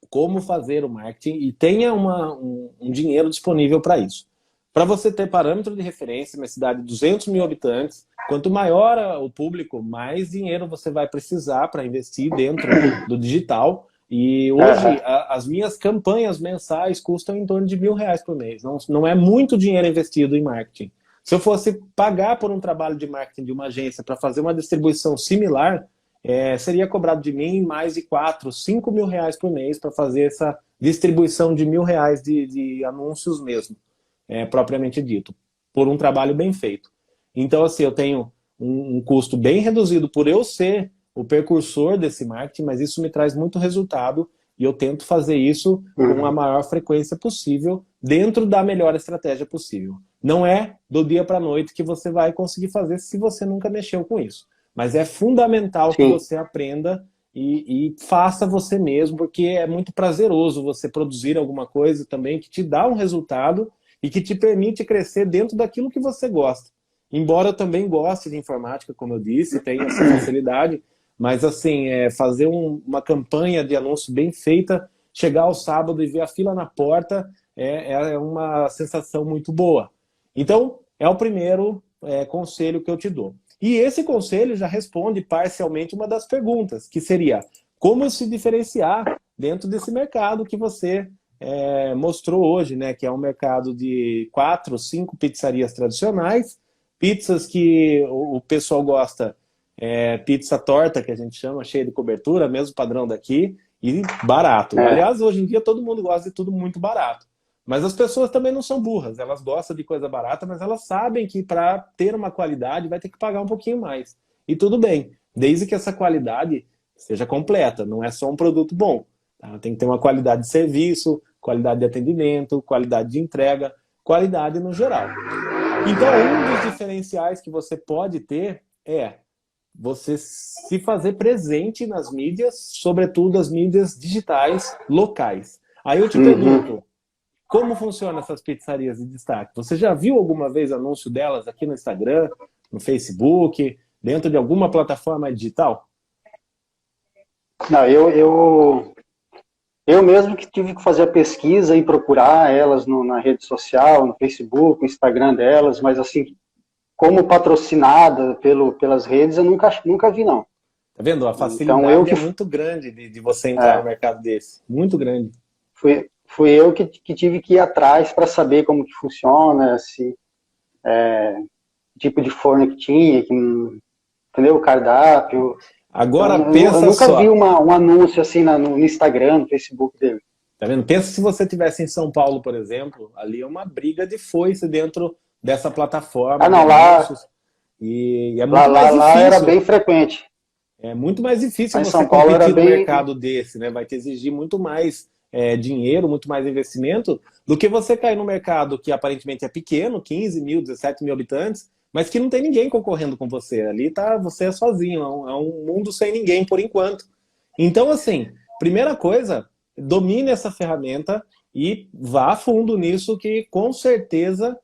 Speaker 1: como fazer o marketing e tenha um dinheiro disponível para isso. Para você ter parâmetro de referência, minha cidade de 200 mil habitantes, quanto maior o público, mais dinheiro você vai precisar para investir dentro do digital. E hoje, as minhas campanhas mensais custam em torno de R$1.000 por mês. Não é muito dinheiro investido em marketing. Se eu fosse pagar por um trabalho de marketing de uma agência para fazer uma distribuição similar, seria cobrado de mim mais de R$4.000, R$5.000 por mês para fazer essa distribuição de R$1.000 de anúncios mesmo, propriamente dito, por um trabalho bem feito. Então, assim, eu tenho um custo bem reduzido por eu ser o precursor desse marketing, mas isso me traz muito resultado e eu tento fazer isso com a maior frequência possível, dentro da melhor estratégia possível. Não é do dia para a noite que você vai conseguir fazer se você nunca mexeu com isso. Mas é fundamental que você aprenda e faça você mesmo, porque é muito prazeroso você produzir alguma coisa também que te dá um resultado e que te permite crescer dentro daquilo que você gosta. Embora eu também goste de informática, como eu disse, tenho essa facilidade, mas assim, fazer uma campanha de anúncio bem feita, chegar ao sábado e ver a fila na porta, é uma sensação muito boa. Então, é o primeiro conselho que eu te dou. E esse conselho já responde parcialmente uma das perguntas, que seria como se diferenciar dentro desse mercado que você mostrou hoje, né? Que é um mercado de 4, 5 pizzarias tradicionais, pizzas que o pessoal gosta, pizza torta, que a gente chama, cheia de cobertura, mesmo padrão daqui, e barato. Aliás, hoje em dia todo mundo gosta de tudo muito barato. Mas as pessoas também não são burras, elas gostam de coisa barata, mas elas sabem que para ter uma qualidade vai ter que pagar um pouquinho mais. E tudo bem, desde que essa qualidade seja completa, não é só um produto bom. Tá? Tem que ter uma qualidade de serviço, qualidade de atendimento, qualidade de entrega, qualidade no geral. Então, um dos diferenciais que você pode ter é você se fazer presente nas mídias, sobretudo as mídias digitais locais. Aí eu te pergunto, como funcionam essas pizzarias de destaque? Você já viu alguma vez anúncio delas aqui no Instagram, no Facebook, dentro de alguma plataforma digital?
Speaker 2: Não, eu mesmo que tive que fazer a pesquisa e procurar elas na rede social, no Facebook, no Instagram delas, mas assim, como patrocinada pelas redes, eu nunca vi, não.
Speaker 1: Tá vendo? A facilidade então, é muito grande de você entrar no mercado desse. Muito grande.
Speaker 2: Fui eu que tive que ir atrás para saber como que funciona, tipo de forno que tinha, entendeu? O cardápio.
Speaker 1: Agora
Speaker 2: então,
Speaker 1: pensa
Speaker 2: eu nunca
Speaker 1: só.
Speaker 2: vi um anúncio assim no Instagram, no Facebook dele.
Speaker 1: Tá vendo? Pensa se você estivesse em São Paulo, por exemplo, ali é uma briga de foice dentro dessa plataforma.
Speaker 2: Ah, não, lá
Speaker 1: é muito mais difícil.
Speaker 2: Lá era bem frequente.
Speaker 1: É muito mais difícil você
Speaker 2: Paulo
Speaker 1: competir
Speaker 2: num
Speaker 1: mercado desse, né? Vai te exigir muito mais dinheiro, muito mais investimento, do que você cair no mercado que aparentemente é pequeno, 15 mil, 17 mil habitantes, mas que não tem ninguém concorrendo com você. Ali você é sozinho, é um mundo sem ninguém por enquanto. Então, assim, primeira coisa, domine essa ferramenta e vá a fundo nisso, que com certeza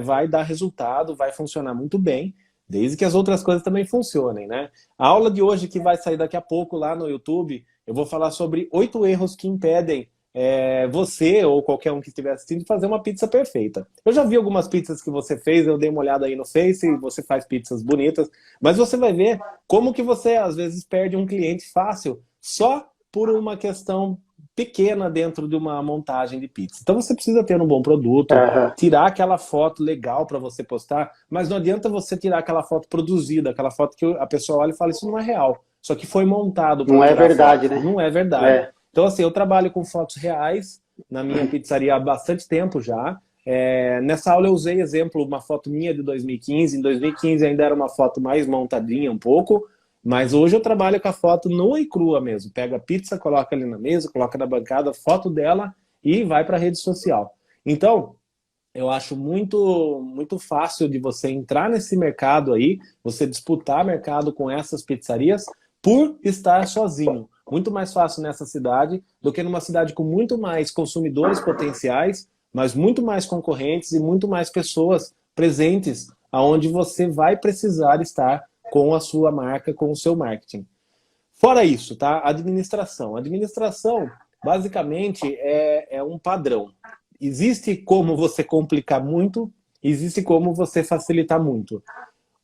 Speaker 1: vai dar resultado, vai funcionar muito bem. Desde que as outras coisas também funcionem, né? A aula de hoje, que vai sair daqui a pouco lá no YouTube, eu vou falar sobre 8 erros que impedem você ou qualquer um que estiver assistindo de fazer uma pizza perfeita. Eu já vi algumas pizzas que você fez, eu dei uma olhada aí no Face, você faz pizzas bonitas, mas você vai ver como que você às vezes perde um cliente fácil só por uma questão pequena dentro de uma montagem de pizza. Então você precisa ter um bom produto,
Speaker 2: Aham.
Speaker 1: tirar aquela foto legal para você postar, mas não adianta você tirar aquela foto produzida, aquela foto que a pessoa olha e fala, isso não é real. Só que foi montado para
Speaker 2: Não é
Speaker 1: tirar
Speaker 2: verdade,
Speaker 1: foto.
Speaker 2: né?
Speaker 1: Não é verdade.
Speaker 2: É.
Speaker 1: Então, assim, eu trabalho com fotos reais na minha pizzaria há bastante tempo já. Nessa aula eu usei exemplo, uma foto minha de 2015. Em 2015 ainda era uma foto mais montadinha um pouco, mas hoje eu trabalho com a foto nua e crua mesmo. Pega a pizza, coloca ali na mesa, coloca na bancada, foto dela e vai para a rede social. Então, eu acho muito fácil de você entrar nesse mercado aí, você disputar mercado com essas pizzarias por estar sozinho. Muito mais fácil nessa cidade do que numa cidade com muito mais consumidores potenciais, mas muito mais concorrentes e muito mais pessoas presentes, aonde você vai precisar estar com a sua marca, com o seu marketing. Fora isso, tá? Administração. Administração, basicamente, é um padrão. Existe como você complicar muito, existe como você facilitar muito.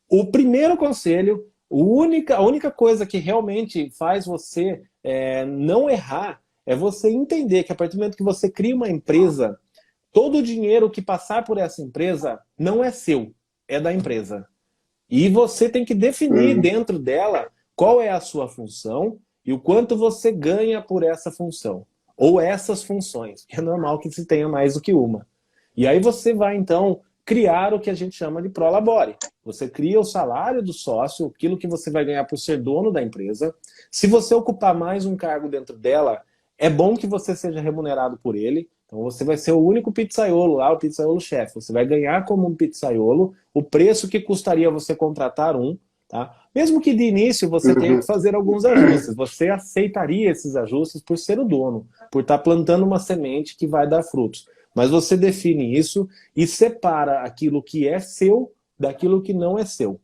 Speaker 1: O primeiro conselho, a única coisa que realmente faz você não errar é você entender que a partir do momento que você cria uma empresa, todo o dinheiro que passar por essa empresa não é seu, é da empresa. E você tem que definir dentro dela qual é a sua função e o quanto você ganha por essa função. Ou essas funções, que é normal que se tenha mais do que uma. E aí você vai, então, criar o que a gente chama de prolabore. Você cria o salário do sócio, aquilo que você vai ganhar por ser dono da empresa. Se você ocupar mais um cargo dentro dela, é bom que você seja remunerado por ele. Então você vai ser o único pizzaiolo lá, o pizzaiolo-chefe. Você vai ganhar como um pizzaiolo o preço que custaria você contratar um, tá? Mesmo que de início você tenha que fazer alguns ajustes, você aceitaria esses ajustes por ser o dono, por estar plantando uma semente que vai dar frutos. Mas você define isso e separa aquilo que é seu daquilo que não é seu.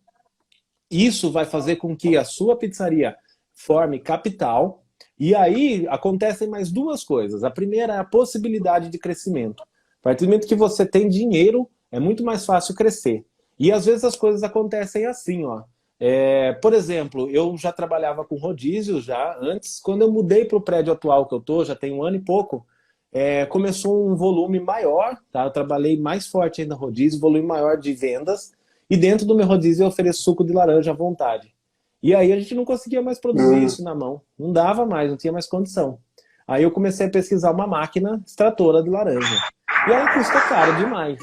Speaker 1: Isso vai fazer com que a sua pizzaria forme capital. E aí acontecem mais duas coisas. A primeira é a possibilidade de crescimento. A partir do momento que você tem dinheiro, é muito mais fácil crescer. E às vezes as coisas acontecem assim, ó. Por exemplo, eu já trabalhava com rodízio já antes. Quando eu mudei para o prédio atual que eu tô, já tem um ano e pouco, começou um volume maior, tá? Eu trabalhei mais forte ainda no rodízio, volume maior de vendas. E dentro do meu rodízio eu ofereço suco de laranja à vontade. E aí a gente não conseguia mais produzir isso na mão. Não dava mais, não tinha mais condição. Aí eu comecei a pesquisar uma máquina extratora de laranja. E ela custa caro demais.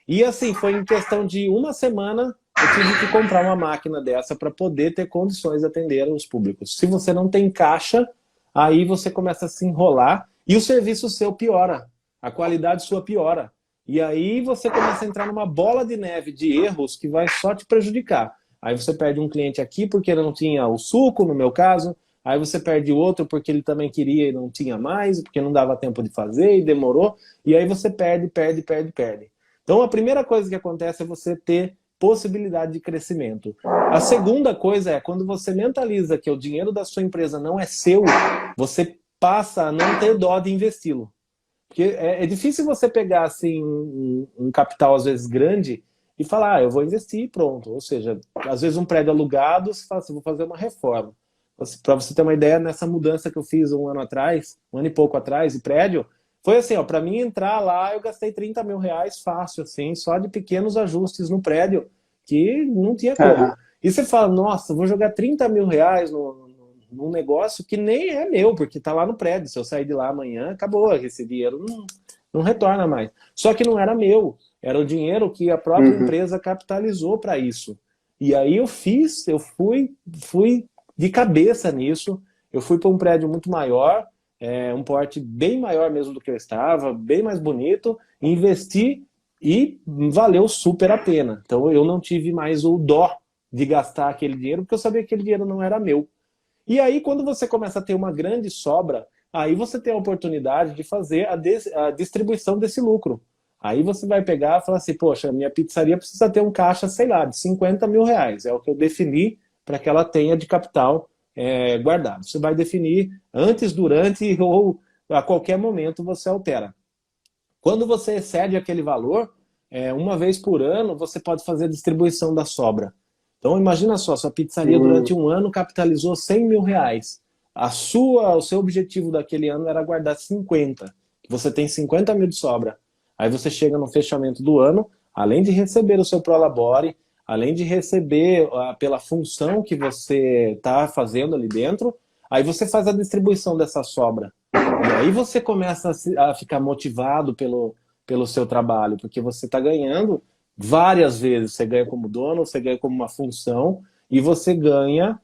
Speaker 1: E assim, foi em questão de uma semana eu tive que comprar uma máquina dessa para poder ter condições de atender os públicos. Se você não tem caixa, aí você começa a se enrolar e o serviço seu piora. A qualidade sua piora. E aí você começa a entrar numa bola de neve de erros que vai só te prejudicar. Aí você perde um cliente aqui porque ele não tinha o suco, no meu caso. Aí você perde outro porque ele também queria e não tinha mais, porque não dava tempo de fazer e demorou. E aí você perde. Então a primeira coisa que acontece é você ter possibilidade de crescimento. A segunda coisa é, quando você mentaliza que o dinheiro da sua empresa não é seu, você passa a não ter dó de investi-lo. Porque é difícil você pegar assim um capital às vezes grande e falar, eu vou investir e pronto. Ou seja, às vezes um prédio alugado, você fala assim, vou fazer uma reforma. Para você ter uma ideia, nessa mudança que eu fiz um ano atrás, um ano e pouco atrás, de prédio, foi assim, ó, para mim entrar lá, eu gastei 30 mil reais fácil, assim, só de pequenos ajustes no prédio, que não tinha como. E você fala, nossa, vou jogar 30 mil reais num negócio que nem é meu, porque tá lá no prédio. Se eu sair de lá amanhã, acabou, esse dinheiro não retorna mais. Só que não era meu, era o dinheiro que a própria empresa capitalizou para isso. E aí eu fui de cabeça nisso, eu fui para um prédio muito maior, um porte bem maior mesmo do que eu estava, bem mais bonito, investi e valeu super a pena. Então eu não tive mais o dó de gastar aquele dinheiro, porque eu sabia que aquele dinheiro não era meu. E aí, quando você começa a ter uma grande sobra, aí você tem a oportunidade de fazer a distribuição desse lucro. Aí você vai pegar e falar assim, poxa, minha pizzaria precisa ter um caixa, sei lá, de 50 mil reais. É o que eu defini para que ela tenha de capital guardado. Você vai definir antes, durante ou a qualquer momento você altera. Quando você excede aquele valor, uma vez por ano, você pode fazer a distribuição da sobra. Então imagina só, sua pizzaria durante um ano capitalizou 100 mil reais. O seu objetivo daquele ano era guardar 50. Você tem 50 mil de sobra. Aí você chega no fechamento do ano, além de receber o seu Prolabore, além de receber pela função que você está fazendo ali dentro, aí você faz a distribuição dessa sobra. E aí você começa a ficar motivado pelo seu trabalho, porque você está ganhando várias vezes. Você ganha como dono, você ganha como uma função, e você ganha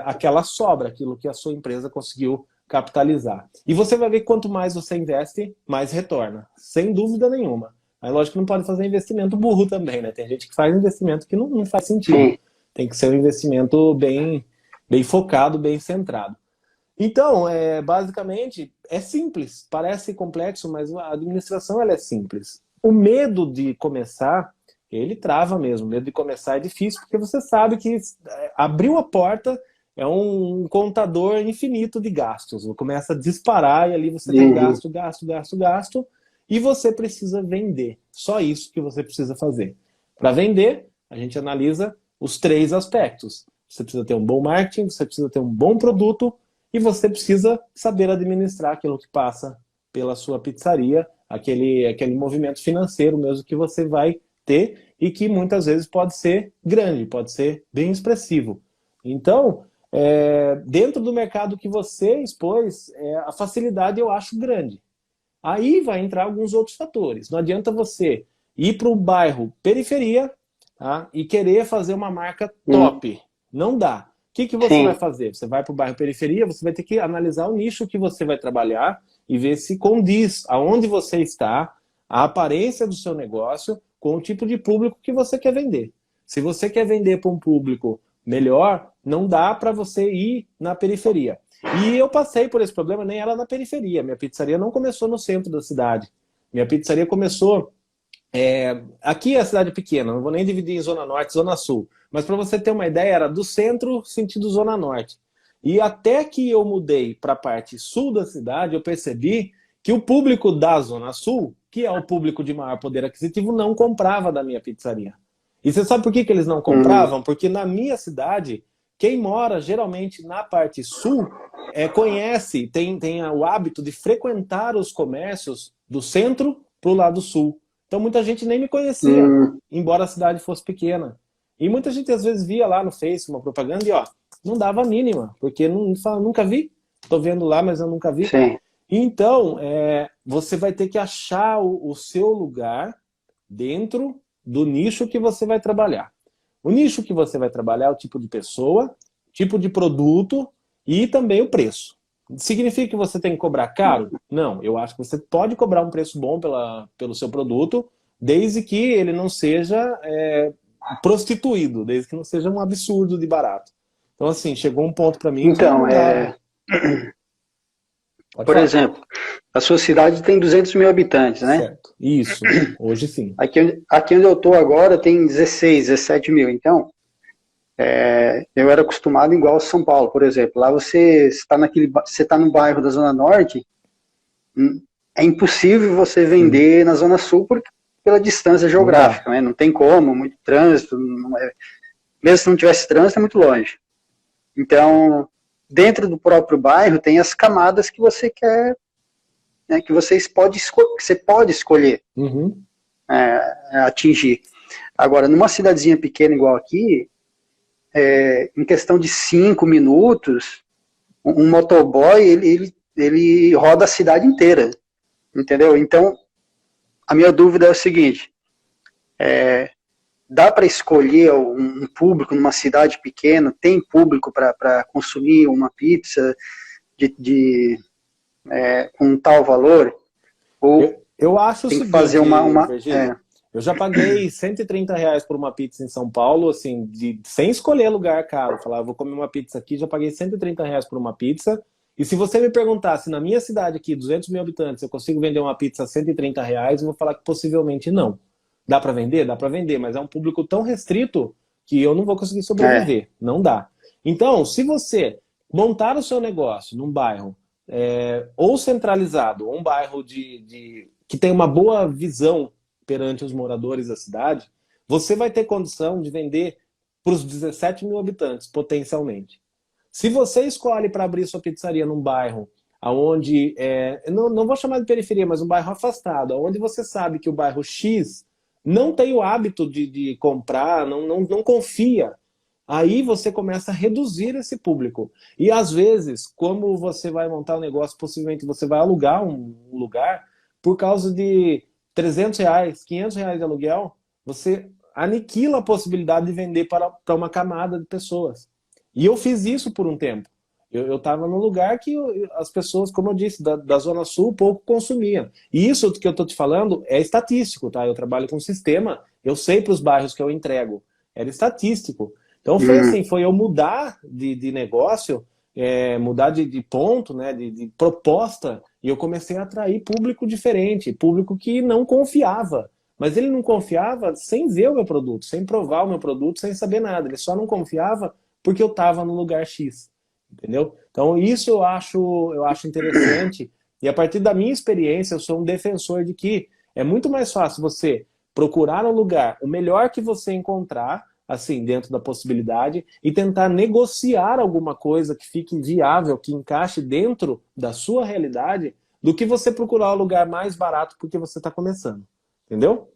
Speaker 1: aquela sobra, aquilo que a sua empresa conseguiu capitalizar. E você vai ver que quanto mais você investe, mais retorna, sem dúvida nenhuma. Aí lógico que não pode fazer investimento burro também, né? Tem gente que faz investimento que não faz sentido. Sim. Tem que ser um investimento bem focado, bem centrado. Então, basicamente, é simples. Parece complexo, mas a administração ela é simples. O medo de começar, ele trava mesmo. O medo de começar é difícil, porque você sabe que abriu a porta, é um contador infinito de gastos. Começa a disparar e ali você tem gasto, gasto, gasto, gasto, e você precisa vender. Só isso que você precisa fazer. Para vender, a gente analisa os 3 aspectos. Você precisa ter um bom marketing, você precisa ter um bom produto, e você precisa saber administrar aquilo que passa pela sua pizzaria, aquele movimento financeiro mesmo que você vai ter e que muitas vezes pode ser grande, pode ser bem expressivo. Então, dentro do mercado que você expôs, a facilidade eu acho grande. Aí vai entrar alguns outros fatores. Não adianta você ir para o bairro periferia, tá, e querer fazer uma marca top. Não dá. O que você vai fazer? Você vai para o bairro periferia, você vai ter que analisar o nicho que você vai trabalhar e ver se condiz aonde você está, a aparência do seu negócio, com o tipo de público que você quer vender. Se você quer vender para um público melhor, não dá para você ir na periferia. E eu passei por esse problema, nem era na periferia. Minha pizzaria não começou no centro da cidade. Minha pizzaria começou... aqui é a cidade pequena, não vou nem dividir em Zona Norte e Zona Sul. Mas para você ter uma ideia, era do centro sentido Zona Norte. E até que eu mudei para a parte sul da cidade, eu percebi que o público da Zona Sul, que é o público de maior poder aquisitivo, não comprava da minha pizzaria. E você sabe por que eles não compravam? Porque na minha cidade, quem mora geralmente na parte sul, conhece, tem o hábito de frequentar os comércios do centro para o lado sul. Então muita gente nem me conhecia, embora a cidade fosse pequena. E muita gente às vezes via lá no Face uma propaganda e não dava a mínima, porque nunca vi. Estou vendo lá, mas eu nunca vi. Sim. Então, você vai ter que achar o seu lugar dentro do nicho que você vai trabalhar. O nicho que você vai trabalhar é o tipo de pessoa, tipo de produto e também o preço. Significa que você tem que cobrar caro? Não, eu acho que você pode cobrar um preço bom pelo seu produto, desde que ele não seja prostituído, desde que não seja um absurdo de barato. Então, assim, chegou um ponto para mim
Speaker 2: então, por exemplo, a sua cidade tem 200 mil habitantes, né?
Speaker 1: Certo, isso, hoje sim.
Speaker 2: Aqui onde eu estou agora tem 16, 17 mil, então... eu era acostumado igual a São Paulo, por exemplo. Lá você está no bairro da Zona Norte, é impossível você vender na Zona Sul pela distância geográfica, né? Não tem como, muito trânsito, mesmo se não tivesse trânsito, é muito longe. Então, dentro do próprio bairro, tem as camadas que você quer, né, que você pode escolher atingir. Agora, numa cidadezinha pequena igual aqui, em questão de 5 minutos, um motoboy, ele roda a cidade inteira, entendeu? Então, a minha dúvida é o seguinte, dá para escolher um público numa cidade pequena, tem público para consumir uma pizza com tal valor? Ou
Speaker 1: eu acho
Speaker 2: tem que fazer uma
Speaker 1: eu já paguei R$130 por uma pizza em São Paulo, assim, sem escolher lugar caro. Falar, vou comer uma pizza aqui, já paguei R$130 por uma pizza E se você me perguntar se na minha cidade aqui, 200 mil habitantes, eu consigo vender uma pizza a R$ 130, eu vou falar que possivelmente não. Dá para vender? Dá para vender, mas é um público tão restrito que eu não vou conseguir
Speaker 2: É,
Speaker 1: sobreviver. Não dá. Então, se você montar o seu negócio num bairro ou centralizado, ou um bairro que tem uma boa visão perante os moradores da cidade, você vai ter condição de vender para os 17 mil habitantes, potencialmente. Se você escolhe para abrir sua pizzaria num bairro onde, não vou chamar de periferia, mas um bairro afastado, onde você sabe que o bairro X não tem o hábito de comprar, não confia, aí você começa a reduzir esse público. E às vezes, como você vai montar um negócio, possivelmente você vai alugar um lugar, por causa de R$ 300, R$ 500 de aluguel, você aniquila a possibilidade de vender para uma camada de pessoas. E eu fiz isso por um tempo. Eu estava num lugar que as pessoas, como eu disse, da Zona Sul, pouco consumiam. E isso que eu estou te falando é estatístico, tá? Eu trabalho com sistema, eu sei para os bairros que eu entrego. Era estatístico. Então foi
Speaker 2: hum,
Speaker 1: assim, foi eu mudar de negócio, mudar de ponto, né, de proposta, e eu comecei a atrair público diferente, público que não confiava. Mas ele não confiava sem ver o meu produto, sem provar o meu produto, sem saber nada. Ele só não confiava porque eu estava no lugar X, entendeu? Então isso eu acho interessante, e a partir da minha experiência eu sou um defensor de que é muito mais fácil você procurar um lugar, o melhor que você encontrar, assim, dentro da possibilidade, e tentar negociar alguma coisa que fique viável, que encaixe dentro da sua realidade, do que você procurar o lugar mais barato porque você está começando, entendeu?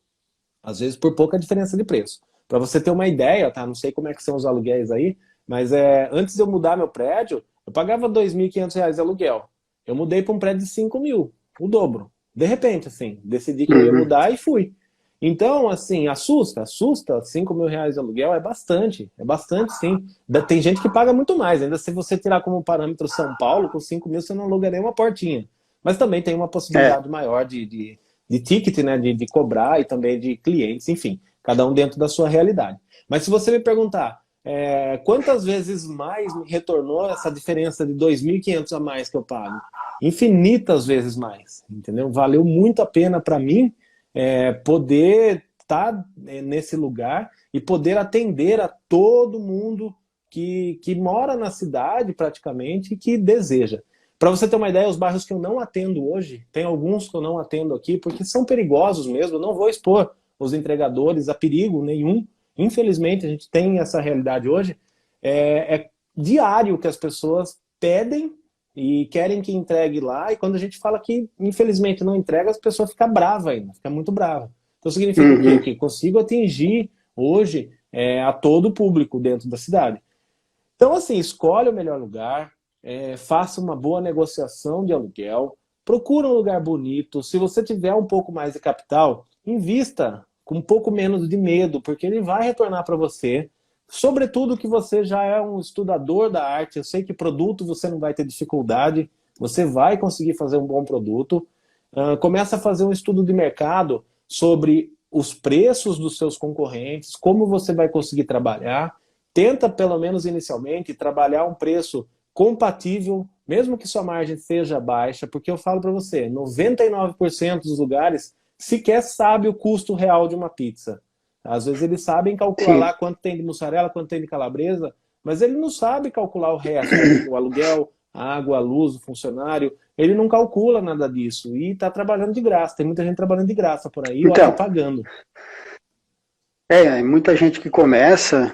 Speaker 1: Às vezes por pouca diferença de preço. Para você ter uma ideia, tá? Não sei como é que são os aluguéis aí, mas antes de eu mudar meu prédio, eu pagava R$ 2.500 de aluguel. Eu mudei para um prédio de 5 mil, o dobro. De repente, assim, decidi que eu ia
Speaker 2: uhum.
Speaker 1: mudar e fui. Então, assim, assusta. R$ 5.000 de aluguel é bastante, sim. Tem gente que paga muito mais. Ainda se você tirar como parâmetro São Paulo, com 5 mil você não aluga nem uma portinha. Mas também tem uma
Speaker 2: É,
Speaker 1: possibilidade maior de ticket, né, de cobrar e também de clientes, enfim, cada um dentro da sua realidade. Mas se você me perguntar quantas vezes mais me retornou essa diferença de 2.500 a mais que eu pago? Infinitas vezes mais, entendeu? Valeu muito a pena para mim poder estar nesse lugar e poder atender a todo mundo que mora na cidade praticamente e que deseja. Para você ter uma ideia, os bairros que eu não atendo hoje, tem alguns que eu não atendo aqui porque são perigosos mesmo, eu não vou expor os entregadores a perigo nenhum. Infelizmente, a gente tem essa realidade hoje. É diário que as pessoas pedem e querem que entregue lá, e quando a gente fala que infelizmente não entrega, as pessoas ficam bravas ainda, fica muito brava. Então significa o quê?
Speaker 2: uhum.
Speaker 1: Que consigo atingir hoje a todo o público dentro da cidade. Então, assim, escolhe o melhor lugar, faça uma boa negociação de aluguel, procura um lugar bonito. Se você tiver um pouco mais de capital, invista com um pouco menos de medo, porque ele vai retornar para você. Sobretudo que você já é um estudador da arte, eu sei que produto você não vai ter dificuldade, você vai conseguir fazer um bom produto. Começa a fazer um estudo de mercado sobre os preços dos seus concorrentes, como você vai conseguir trabalhar. Tenta, pelo menos inicialmente, trabalhar um preço compatível, mesmo que sua margem seja baixa, porque eu falo para você, 99% dos lugares sequer sabe o custo real de uma pizza. Às vezes eles sabem calcular
Speaker 2: Sim.
Speaker 1: lá quanto tem de mussarela, quanto tem de calabresa, mas ele não sabe calcular o resto, o aluguel, a água, a luz, o funcionário, ele não calcula nada disso e está trabalhando de graça. Tem muita gente trabalhando de graça por aí ou até
Speaker 2: Então,
Speaker 1: pagando.
Speaker 2: muita gente que começa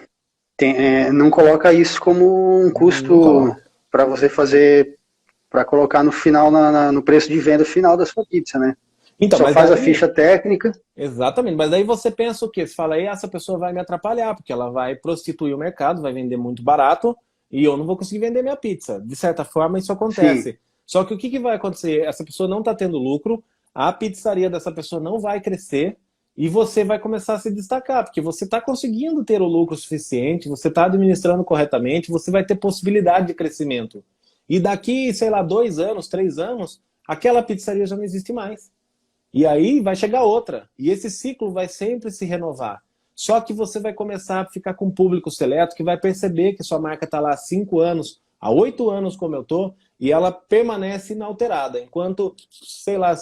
Speaker 2: não coloca isso como um
Speaker 1: Não
Speaker 2: custo
Speaker 1: coloca.
Speaker 2: para você fazer, para colocar no final, no preço de venda final da sua pizza, né?
Speaker 1: Então,
Speaker 2: Só
Speaker 1: mas
Speaker 2: faz a
Speaker 1: aí
Speaker 2: ficha técnica.
Speaker 1: exatamente, mas aí você pensa o quê? Você fala, aí essa pessoa vai me atrapalhar, porque ela vai prostituir o mercado, vai vender muito barato e eu não vou conseguir vender minha pizza. De certa forma, isso
Speaker 2: Sim,
Speaker 1: acontece. Só que o que vai acontecer? Essa pessoa não está tendo lucro, a pizzaria dessa pessoa não vai crescer e você vai começar a se destacar, porque você está conseguindo ter o lucro suficiente, você está administrando corretamente, você vai ter possibilidade de crescimento. E daqui, sei lá, 2 anos, 3 anos, aquela pizzaria já não existe mais. E aí vai chegar outra. E esse ciclo vai sempre se renovar. Só que você vai começar a ficar com um público seleto que vai perceber que sua marca está lá há 5 anos, há 8 anos como eu estou, e ela permanece inalterada, enquanto, sei lá,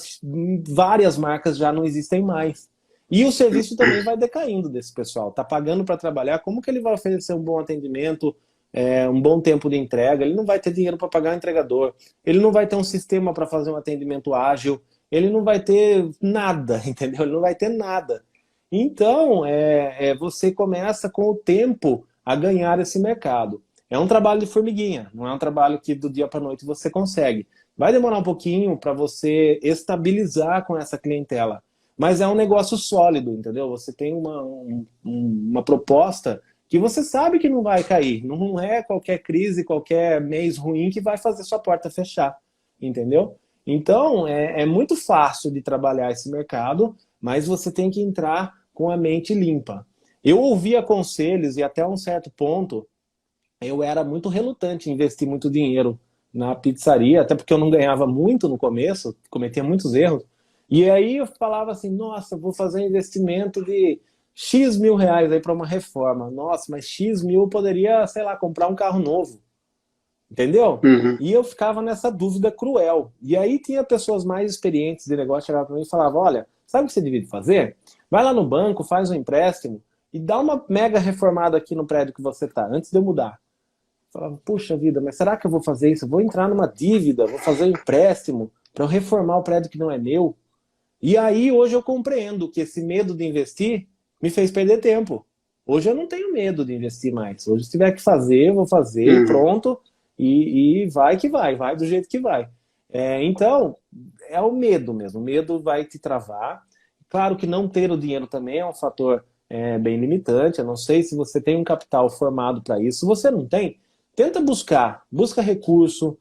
Speaker 1: várias marcas já não existem mais. E o serviço também vai decaindo desse pessoal. Está pagando para trabalhar, como que ele vai oferecer um bom atendimento, um bom tempo de entrega? Ele não vai ter dinheiro para pagar o entregador, ele não vai ter um sistema para fazer um atendimento ágil, ele não vai ter nada, entendeu? Ele não vai ter nada. Então, você começa com o tempo a ganhar esse mercado. É um trabalho de formiguinha, não é um trabalho que do dia para a noite você consegue. Vai demorar um pouquinho para você estabilizar com essa clientela. Mas é um negócio sólido, entendeu? Você tem uma proposta que você sabe que não vai cair. Não é qualquer crise, qualquer mês ruim que vai fazer sua porta fechar, entendeu? Então, é muito fácil de trabalhar esse mercado, mas você tem que entrar com a mente limpa. Eu ouvia conselhos e até um certo ponto eu era muito relutante em investir muito dinheiro na pizzaria, até porque eu não ganhava muito no começo, cometia muitos erros. E aí eu falava assim, nossa, vou fazer um investimento de X mil reais aí para uma reforma. Nossa, mas X mil eu poderia, sei lá, comprar um carro novo. Entendeu?
Speaker 2: Uhum.
Speaker 1: E eu ficava nessa dúvida cruel. E aí tinha pessoas mais experientes de negócio, chegavam para mim e falavam, olha, sabe o que você devia fazer? Vai lá no banco, faz um empréstimo e dá uma mega reformada aqui no prédio que você está, antes de eu mudar. Eu falava, puxa vida, mas será que eu vou fazer isso? Eu vou entrar numa dívida, vou fazer um empréstimo para eu reformar o prédio que não é meu? E aí hoje eu compreendo que esse medo de investir me fez perder tempo. Hoje eu não tenho medo de investir mais. Hoje se tiver que fazer, eu vou fazer e
Speaker 2: Uhum.
Speaker 1: pronto. E vai que vai do jeito que vai. Então, é o medo mesmo. O medo vai te travar. Claro que não ter o dinheiro também é um fator bem limitante. Eu não sei se você tem um capital formado para isso. Se você não tem, tenta busca recurso,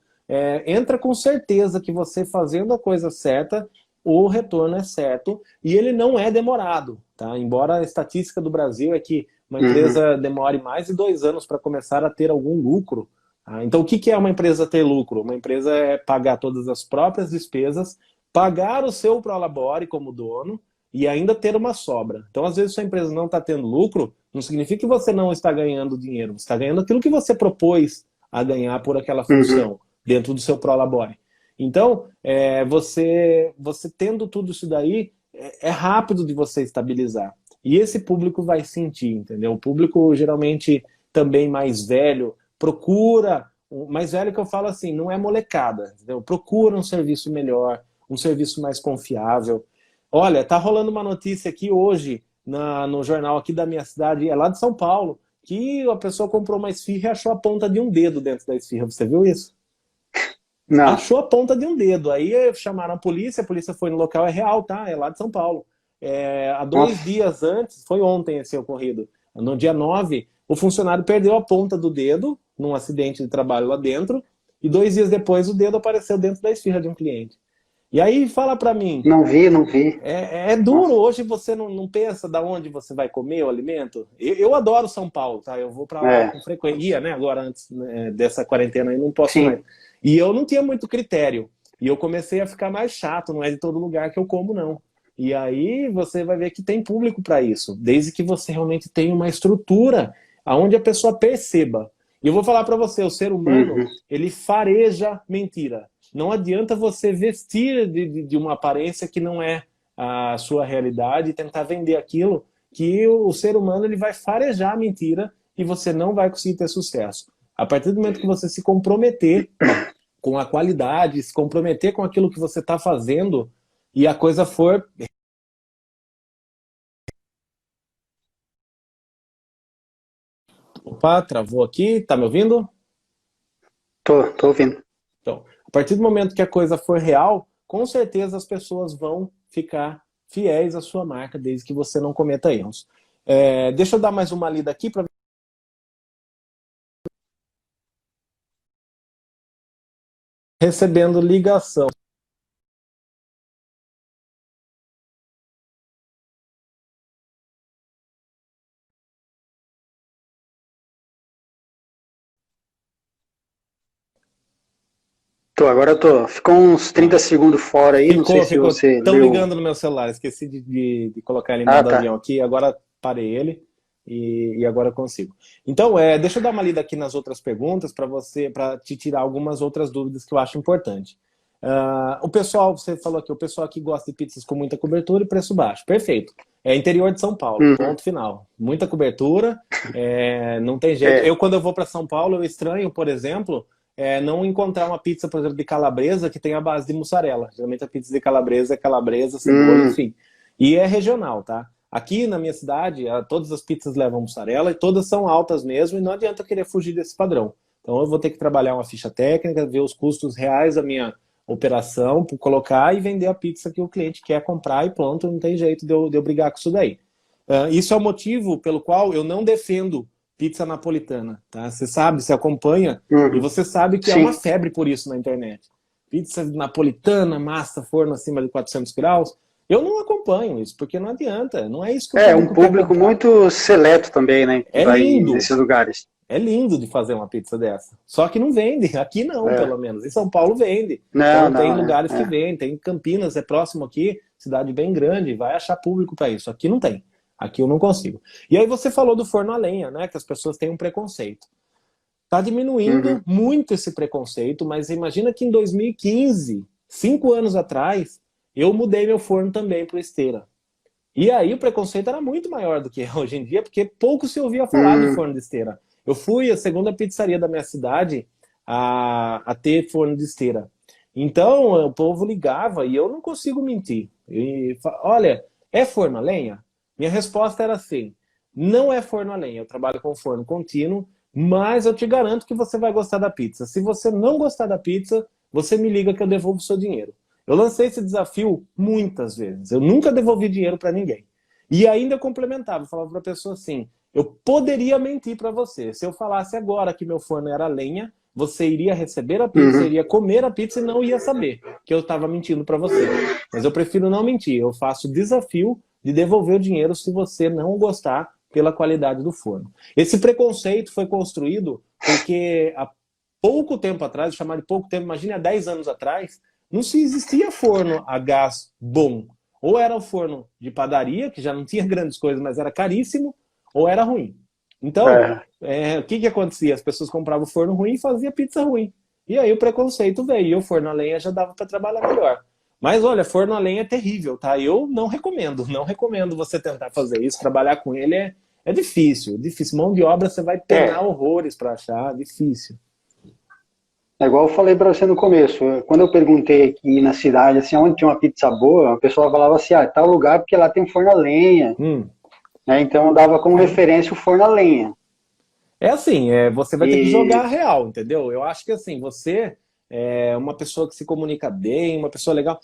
Speaker 1: entra com certeza que você fazendo a coisa certa, o retorno é certo e ele não é demorado, tá? Embora a estatística do Brasil é que uma
Speaker 2: Uhum.
Speaker 1: empresa demore mais de 2 anos para começar a ter algum lucro. Tá? Então, o que é uma empresa ter lucro? Uma empresa é pagar todas as próprias despesas, pagar o seu prolabore como dono e ainda ter uma sobra. Então, às vezes, sua empresa não está tendo lucro, não significa que você não está ganhando dinheiro, você está ganhando aquilo que você propôs a ganhar por aquela
Speaker 2: Uhum.
Speaker 1: função dentro do seu prolabore. Então, você tendo tudo isso daí, é rápido de você estabilizar. E esse público vai sentir, entendeu? O público geralmente também mais velho procura, o mais velho que eu falo assim, não é molecada, entendeu? Procura um serviço melhor, um serviço mais confiável. Olha, tá rolando uma notícia aqui hoje no jornal aqui da minha cidade, é lá de São Paulo, que a pessoa comprou uma esfirra e achou a ponta de um dedo dentro da esfirra. Você viu isso?
Speaker 2: Não.
Speaker 1: Achou a ponta de um dedo. Aí chamaram a polícia foi no local, é real, tá? É lá de São Paulo. Há dois
Speaker 2: Nossa.
Speaker 1: dias antes, foi ontem esse ocorrido, no dia 9, o funcionário perdeu a ponta do dedo num acidente de trabalho lá dentro, e 2 dias depois o dedo apareceu dentro da esfirra de um cliente. E aí fala pra mim,
Speaker 2: Não vi, não vi.
Speaker 1: é duro,
Speaker 2: Nossa.
Speaker 1: hoje você não pensa da onde você vai comer o alimento? Eu adoro São Paulo, tá? Eu vou pra lá
Speaker 2: É,
Speaker 1: com frequência. Ia, né? Agora, antes né, dessa quarentena aí, não posso mais.
Speaker 2: sim.
Speaker 1: E eu não tinha muito critério. E eu comecei a ficar mais chato, não é de todo lugar que eu como, não. E aí você vai ver que tem público para isso, desde que você realmente tenha uma estrutura aonde a pessoa perceba. E eu vou falar para você, o ser humano,
Speaker 2: Uhum.
Speaker 1: ele fareja mentira. Não adianta você vestir de uma aparência que não é a sua realidade e tentar vender aquilo que o ser humano ele vai farejar a mentira e você não vai conseguir ter sucesso. A partir do momento que você se comprometer com a qualidade, se comprometer com aquilo que você está fazendo e a coisa for... Opa, travou aqui, tá me ouvindo?
Speaker 2: Tô ouvindo.
Speaker 1: Então, a partir do momento que a coisa for real, com certeza as pessoas vão ficar fiéis à sua marca, desde que você não cometa erros. Deixa eu dar mais uma lida aqui para recebendo ligação.
Speaker 2: Agora eu tô. Ficou uns 30
Speaker 1: Tá.
Speaker 2: segundos fora aí, não sei
Speaker 1: Ficou,
Speaker 2: se
Speaker 1: ficou.
Speaker 2: você
Speaker 1: Estão
Speaker 2: leu.
Speaker 1: ligando no meu celular. Esqueci de colocar ele em
Speaker 2: Ah,
Speaker 1: modo
Speaker 2: tá.
Speaker 1: avião aqui. Agora parei ele. e agora eu consigo. Então, deixa eu dar uma lida aqui nas outras perguntas para te tirar algumas outras dúvidas que eu acho importante. O pessoal, você falou aqui, o pessoal aqui gosta de pizzas com muita cobertura e preço baixo. Perfeito. É interior de São Paulo, ponto final. Muita cobertura, não tem jeito. Quando eu vou para São Paulo, eu estranho, por exemplo, não encontrar uma pizza, por exemplo, de calabresa que tem a base de mussarela. Geralmente a pizza de calabresa é calabresa, cebola, enfim. E é regional, tá? Aqui na minha cidade, todas as pizzas levam mussarela e todas são altas mesmo, e não adianta eu querer fugir desse padrão. Então eu vou ter que trabalhar uma ficha técnica, ver os custos reais da minha operação, colocar e vender a pizza que o cliente quer comprar e pronto, não tem jeito de eu brigar com isso daí. Isso é o motivo pelo qual eu não defendo pizza napolitana, tá? Você sabe, você acompanha, e você sabe que é uma febre por isso na internet. Pizza napolitana, massa, forno acima de 400 graus. Eu não acompanho isso, porque não adianta, não é isso que
Speaker 2: um público muito seleto também, né? Que vai
Speaker 1: lindo.
Speaker 2: nesses lugares.
Speaker 1: É lindo de fazer uma pizza dessa. Só que não vende. Aqui não, pelo menos. Em São Paulo vende. Então tem lugares que vendem. Tem Campinas, é próximo aqui, cidade bem grande, vai achar público para isso. Aqui não tem. Aqui eu não consigo. E aí você falou do forno a lenha, né? Que as pessoas têm um preconceito. Tá diminuindo muito esse preconceito, mas imagina que em 2015, 5 anos atrás, eu mudei meu forno também para esteira. E aí o preconceito era muito maior do que é hoje em dia, porque pouco se ouvia falar de forno de esteira. Eu fui a segunda pizzaria da minha cidade a ter forno de esteira. Então o povo ligava e eu não consigo mentir. Olha, é forno a lenha? Minha resposta era assim, não é forno a lenha, eu trabalho com forno contínuo, mas eu te garanto que você vai gostar da pizza. Se você não gostar da pizza, você me liga que eu devolvo o seu dinheiro. Eu lancei esse desafio muitas vezes. Eu nunca devolvi dinheiro para ninguém. E ainda eu complementava, eu falava para a pessoa assim, eu poderia mentir para você. Se eu falasse agora que meu forno era lenha, você iria receber a pizza, iria comer a pizza e não ia saber que eu estava mentindo para você. Mas eu prefiro não mentir. Eu faço o desafio de devolver o dinheiro se você não gostar pela qualidade do forno. Esse preconceito foi construído porque há pouco tempo atrás, chamar de pouco tempo, imagine há 10 anos atrás, não se existia forno a gás bom. Ou era o forno de padaria, que já não tinha grandes coisas, mas era caríssimo, ou era ruim. Então, o que acontecia? As pessoas compravam o forno ruim e faziam pizza ruim. E aí o preconceito veio, e o forno a lenha já dava para trabalhar melhor. Mas olha, forno a lenha é terrível, tá? Eu não recomendo você tentar fazer isso, trabalhar com ele é difícil, difícil. Mão de obra você vai penar horrores para achar, difícil.
Speaker 2: É igual eu falei para você no começo, quando eu perguntei aqui na cidade, assim, onde tinha uma pizza boa, a pessoa falava assim, tal lugar porque lá tem um forno a lenha. Então eu dava como referência o forno a lenha.
Speaker 1: É assim, você vai ter que jogar a real, entendeu? Eu acho que assim, você é uma pessoa que se comunica bem, uma pessoa legal.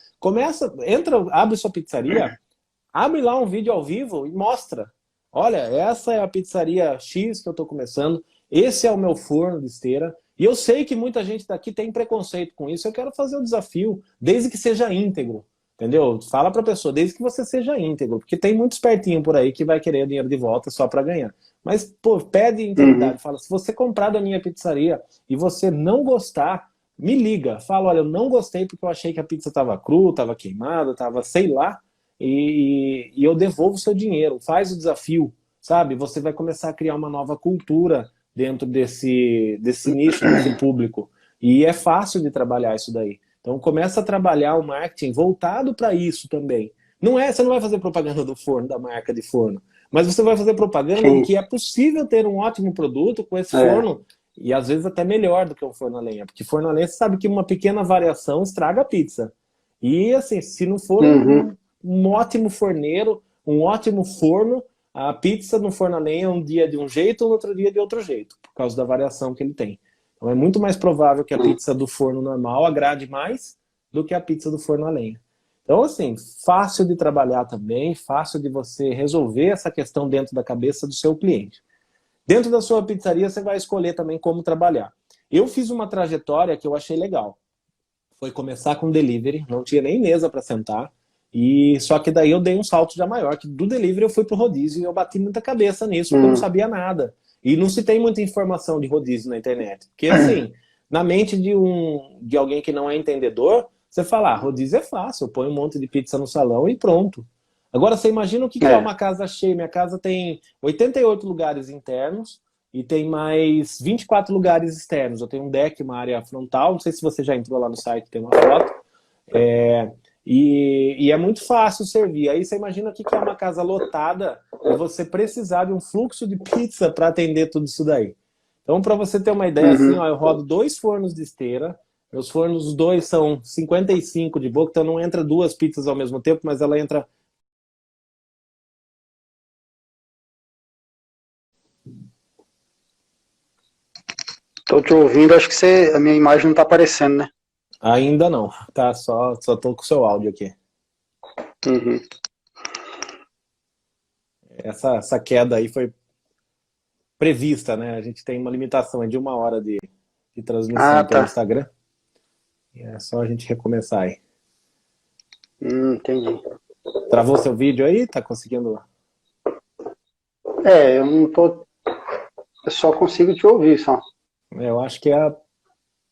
Speaker 1: Abre sua pizzaria, abre lá um vídeo ao vivo e mostra. Olha, essa é a pizzaria X que eu estou começando, esse é o meu forno de esteira. E eu sei que muita gente daqui tem preconceito com isso, eu quero fazer o desafio, desde que seja íntegro, entendeu? Fala pra pessoa, desde que você seja íntegro, porque tem muito espertinho por aí que vai querer dinheiro de volta só pra ganhar. Mas, pô, pede integridade, fala, se você comprar da minha pizzaria e você não gostar, me liga, fala, olha, eu não gostei porque eu achei que a pizza tava crua, tava queimada, tava sei lá, e eu devolvo o seu dinheiro, faz o desafio, sabe? Você vai começar a criar uma nova cultura dentro desse nicho, desse público. E é fácil de trabalhar isso daí. Então começa a trabalhar o marketing voltado para isso também. Você não vai fazer propaganda do forno, da marca de forno, mas você vai fazer propaganda de que é possível ter um ótimo produto com esse forno, e às vezes até melhor do que um forno a lenha, porque forno a lenha você sabe que uma pequena variação estraga a pizza. E assim, se não for um ótimo forneiro, um ótimo forno, a pizza no forno a lenha um dia de um jeito, no outro dia de outro jeito, por causa da variação que ele tem. Então é muito mais provável que a pizza do forno normal agrade mais do que a pizza do forno a lenha. Então assim, fácil de trabalhar também, fácil de você resolver essa questão dentro da cabeça do seu cliente. Dentro da sua pizzaria você vai escolher também como trabalhar. Eu fiz uma trajetória que eu achei legal. Foi começar com delivery, não tinha nem mesa para sentar. Só que daí eu dei um salto já maior, que do delivery eu fui pro rodízio e eu bati muita cabeça nisso, porque eu não sabia nada. E não se tem muita informação de rodízio na internet. Porque assim, na mente de alguém que não é entendedor, você fala, rodízio é fácil, eu ponho um monte de pizza no salão e pronto. Agora, você imagina o que que é
Speaker 2: É.
Speaker 1: uma casa cheia. Minha casa tem 88 lugares internos e tem mais 24 lugares externos. Eu tenho um deck, uma área frontal. Não sei se você já entrou lá no site, tem uma foto. É, e é muito fácil servir. Aí você imagina o que que é uma casa lotada e você precisar de um fluxo de pizza para atender tudo isso daí. Então, para você ter uma ideia, assim,
Speaker 2: Uhum.
Speaker 1: ó, eu rodo 2 fornos de esteira. Meus fornos, os dois são 55 de boca, então não entra 2 pizzas ao mesmo tempo, mas ela entra.
Speaker 2: Tô te ouvindo, acho que a minha imagem não tá aparecendo, né?
Speaker 1: Ainda não, tá? Só tô com o seu áudio aqui.
Speaker 2: Uhum.
Speaker 1: Essa queda aí foi prevista, né? A gente tem uma limitação de 1 hora de
Speaker 2: Ah,
Speaker 1: transmissão pelo
Speaker 2: tá.
Speaker 1: Instagram. E é só a gente recomeçar aí.
Speaker 2: Entendi.
Speaker 1: Travou seu vídeo aí? Tá conseguindo?
Speaker 2: É, eu não tô. Eu só consigo te ouvir, só.
Speaker 1: Eu acho que é a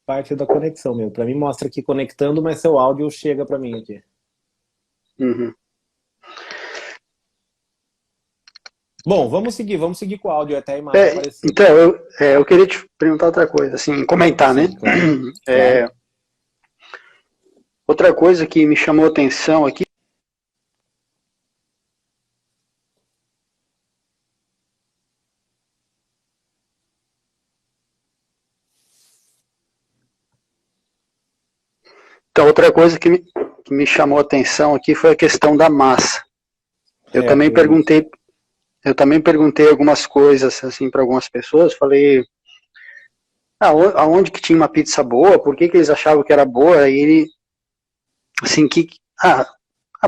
Speaker 1: parte da conexão mesmo. Para mim mostra aqui conectando, mas seu áudio chega para mim aqui.
Speaker 2: Uhum.
Speaker 1: Bom, vamos seguir com o áudio até a imagem aparecer.
Speaker 2: Então, eu queria te perguntar outra coisa, assim, comentar, né?
Speaker 1: Sim, claro.
Speaker 2: É,
Speaker 1: Claro.
Speaker 2: outra coisa que me chamou a atenção aqui. Então, outra coisa que me chamou a atenção aqui foi a questão da massa. Eu
Speaker 1: É,
Speaker 2: também
Speaker 1: eu vi.
Speaker 2: perguntei, eu também perguntei algumas coisas assim para algumas pessoas. Falei, aonde que tinha uma pizza boa? Por que que eles achavam que era boa? Aí ele, assim, ah,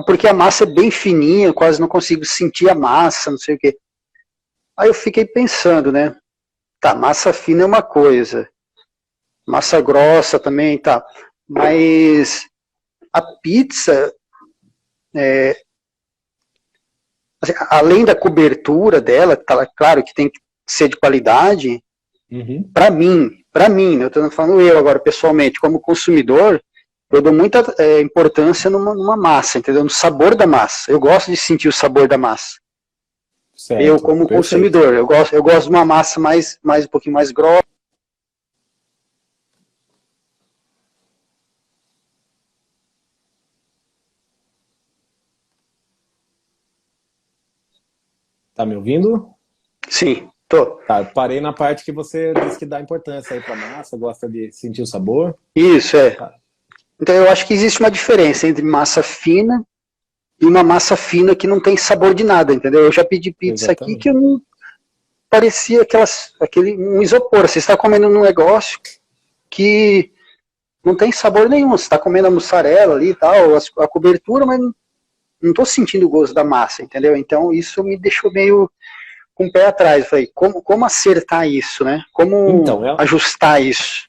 Speaker 2: porque a massa é bem fininha, eu quase não consigo sentir a massa, não sei o quê. Aí eu fiquei pensando, né? Tá, massa fina é uma coisa, massa grossa também, tá. Mas a pizza, assim, além da cobertura dela, tá, claro que tem que ser de qualidade,
Speaker 1: Uhum.
Speaker 2: para mim, né, eu estou falando eu agora pessoalmente, como consumidor, eu dou muita importância numa massa, entendeu? No sabor da massa. Eu gosto de sentir o sabor da massa. Eu,
Speaker 1: Certo,
Speaker 2: como
Speaker 1: perfeito.
Speaker 2: consumidor, eu gosto de uma massa mais um pouquinho mais grossa.
Speaker 1: Tá me ouvindo?
Speaker 2: Sim, tô.
Speaker 1: Tá, parei na parte que você disse que dá importância aí pra massa, gosta de sentir o sabor.
Speaker 2: Isso, é.
Speaker 1: Tá,
Speaker 2: Então eu acho que existe uma diferença entre massa fina e uma massa fina que não tem sabor de nada, entendeu? Eu já pedi pizza aqui que
Speaker 1: exatamente.
Speaker 2: eu não parecia um isopor. Você está comendo um negócio que não tem sabor nenhum. Você está comendo a mussarela ali e tal, a cobertura, mas não estou sentindo o gosto da massa, entendeu? Então isso me deixou meio com o pé atrás. Eu falei, como acertar isso, né? Como
Speaker 1: Então,
Speaker 2: ajustar isso?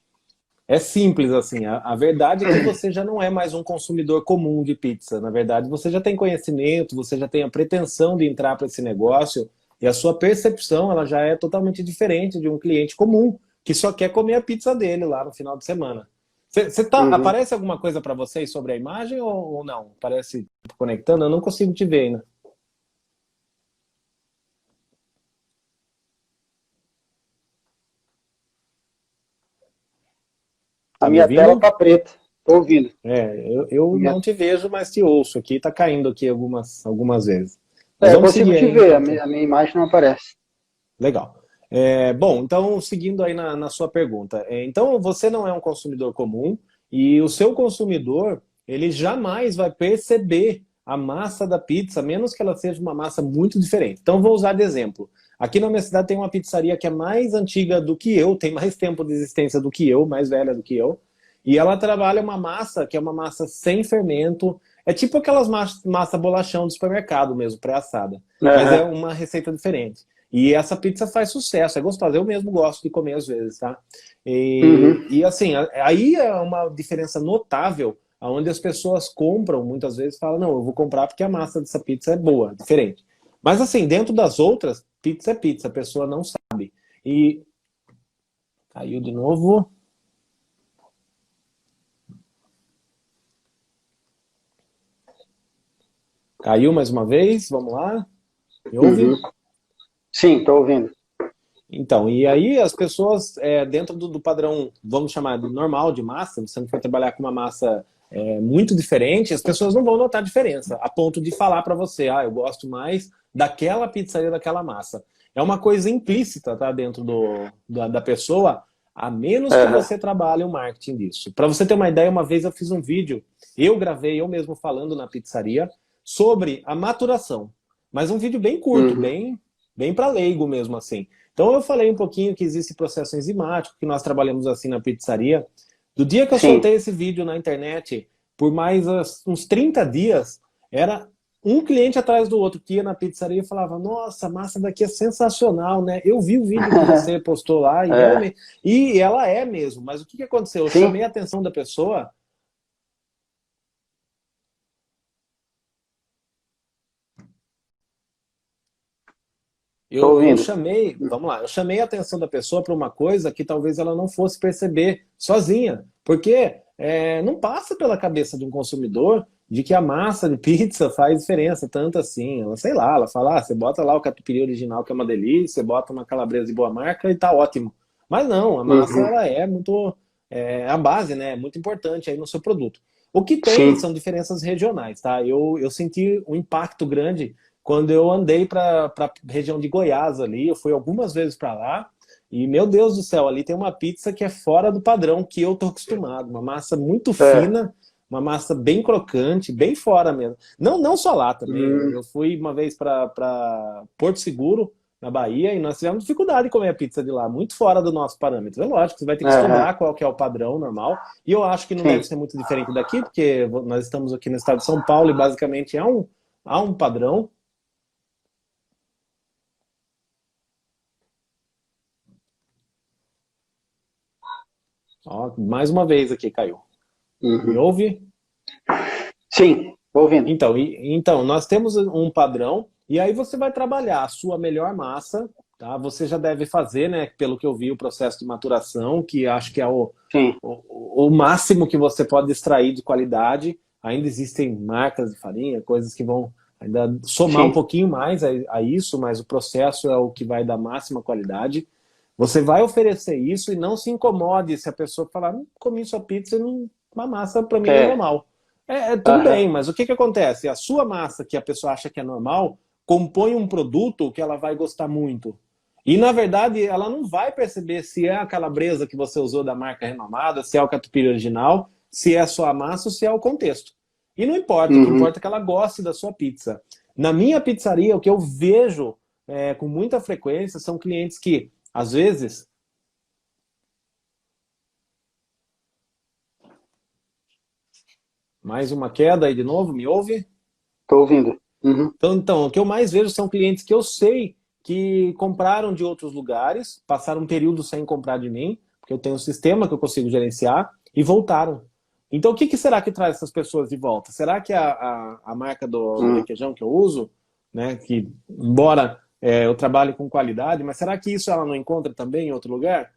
Speaker 1: é simples assim. A verdade é que você já não é mais um consumidor comum de pizza. Na verdade, você já tem conhecimento, você já tem a pretensão de entrar para esse negócio e a sua percepção ela já é totalmente diferente de um cliente comum que só quer comer a pizza dele lá no final de semana.
Speaker 2: Uhum.
Speaker 1: Aparece alguma coisa para vocês sobre a imagem ou não? Parece conectando? Eu não consigo te ver ainda.
Speaker 2: A
Speaker 1: Tá me
Speaker 2: minha tela
Speaker 1: ouvindo?
Speaker 2: tá preta. Tô ouvindo.
Speaker 1: Eu
Speaker 2: Minha...
Speaker 1: não te vejo, mas te ouço aqui. Tá caindo aqui algumas vezes. Mas
Speaker 2: Eu
Speaker 1: vamos
Speaker 2: consigo
Speaker 1: seguir
Speaker 2: te
Speaker 1: aí
Speaker 2: ver, a
Speaker 1: enquanto.
Speaker 2: minha imagem não aparece.
Speaker 1: Legal. Bom, então, seguindo aí na sua pergunta. Então, você não é um consumidor comum e o seu consumidor, ele jamais vai perceber a massa da pizza, a menos que ela seja uma massa muito diferente. Então, vou usar de exemplo. Aqui na minha cidade tem uma pizzaria que é mais antiga do que eu, tem mais tempo de existência do que eu, mais velha do que eu, e ela trabalha uma massa que é uma massa sem fermento, é tipo aquelas massa bolachão do supermercado mesmo, pré-assada, mas é
Speaker 2: Uhum.
Speaker 1: uma receita diferente. E essa pizza faz sucesso, é gostosa. Eu mesmo gosto de comer às vezes, tá?
Speaker 2: Uhum.
Speaker 1: E assim, aí é uma diferença notável, onde as pessoas compram, muitas vezes falam, não, eu vou comprar porque a massa dessa pizza é boa, diferente. Mas assim, dentro das outras, pizza é pizza, a pessoa não sabe. E caiu de novo. Caiu mais uma vez, vamos lá. Me ouve?
Speaker 2: Uhum. Sim, estou ouvindo.
Speaker 1: Então, e aí as pessoas, dentro do padrão, vamos chamar de normal de massa, você não for trabalhar com uma massa muito diferente, as pessoas não vão notar diferença, a ponto de falar para você, eu gosto mais daquela pizzaria, daquela massa. É uma coisa implícita, tá, dentro da pessoa, a menos que
Speaker 2: Uhum.
Speaker 1: você trabalhe o marketing disso. Para você ter uma ideia, uma vez eu fiz um vídeo, eu gravei eu mesmo falando na pizzaria, sobre a maturação. Mas um vídeo bem curto,
Speaker 2: Uhum.
Speaker 1: bem para leigo mesmo assim. Então eu falei um pouquinho que existe processo enzimático, que nós trabalhamos assim na pizzaria. Do dia que eu
Speaker 2: Sim.
Speaker 1: soltei esse vídeo na internet, por mais uns 30 dias, era um cliente atrás do outro que ia na pizzaria e falava, nossa, a massa daqui é sensacional, né? Eu vi o vídeo que você postou lá e
Speaker 2: É.
Speaker 1: realmente... E ela é mesmo, mas o que aconteceu? Eu chamei
Speaker 2: Sim,
Speaker 1: a atenção da pessoa.
Speaker 2: estou
Speaker 1: Eu
Speaker 2: ouvindo.
Speaker 1: chamei, vamos lá, eu chamei a atenção da pessoa para uma coisa que talvez ela não fosse perceber sozinha, porque não passa pela cabeça de um consumidor de que a massa de pizza faz diferença, tanto assim, ela, sei lá, ela fala, você bota lá o catupiry original que é uma delícia, você bota uma calabresa de boa marca e tá ótimo. Mas não, a massa
Speaker 2: Uhum.
Speaker 1: ela é muito, a base, né, é muito importante aí no seu produto. O que tem
Speaker 2: Sim.
Speaker 1: são diferenças regionais, tá? Eu senti um impacto grande quando eu andei para a região de Goiás ali, eu fui algumas vezes para lá, e meu Deus do céu, ali tem uma pizza que é fora do padrão que eu tô acostumado, uma massa muito
Speaker 2: É.
Speaker 1: fina, uma massa bem crocante, bem fora mesmo. Não só lá também,
Speaker 2: Hum.
Speaker 1: eu fui uma vez para Porto Seguro, na Bahia, e nós tivemos dificuldade de comer a pizza de lá, muito fora do nosso parâmetro. É lógico, você vai ter que
Speaker 2: Aham.
Speaker 1: estudar qual que é o padrão normal, e eu acho que não deve
Speaker 2: Sim.
Speaker 1: ser muito diferente daqui, porque nós estamos aqui no estado de São Paulo e basicamente há um padrão. Ó, mais uma vez aqui caiu. Me
Speaker 2: Uhum.
Speaker 1: ouve?
Speaker 2: Sim, estou ouvindo.
Speaker 1: Então, nós temos um padrão e aí você vai trabalhar a sua melhor massa, tá? Você já deve fazer, né, pelo que eu vi, o processo de maturação, que acho que é
Speaker 2: Sim.
Speaker 1: o máximo que você pode extrair de qualidade. Ainda existem marcas de farinha, coisas que vão ainda somar um
Speaker 2: Sim.
Speaker 1: pouquinho mais a isso, mas o processo é o que vai dar máxima qualidade. Você vai oferecer isso e não se incomode se a pessoa falar, comi sua pizza e uma massa para mim é
Speaker 2: É.
Speaker 1: normal. Tudo
Speaker 2: Aham.
Speaker 1: bem, mas o que acontece? A sua massa, que a pessoa acha que é normal, compõe um produto que ela vai gostar muito. E, na verdade, ela não vai perceber se é a calabresa que você usou da marca renomada, se é o catupiry original, se é só a massa ou se é o contexto. E não importa, o que
Speaker 2: Uhum.
Speaker 1: importa é que ela goste da sua pizza. Na minha pizzaria, o que eu vejo com muita frequência são clientes que, às vezes, mais uma queda aí de novo, me ouve?
Speaker 2: Estou ouvindo. Uhum.
Speaker 1: Então, o que eu mais vejo são clientes que eu sei que compraram de outros lugares, passaram um período sem comprar de mim, porque eu tenho um sistema que eu consigo gerenciar, e voltaram. Então, o que será que traz essas pessoas de volta? Será que a marca do
Speaker 2: Uhum.
Speaker 1: requeijão que eu uso, né, que embora eu trabalhe com qualidade, mas será que isso ela não encontra também em outro lugar?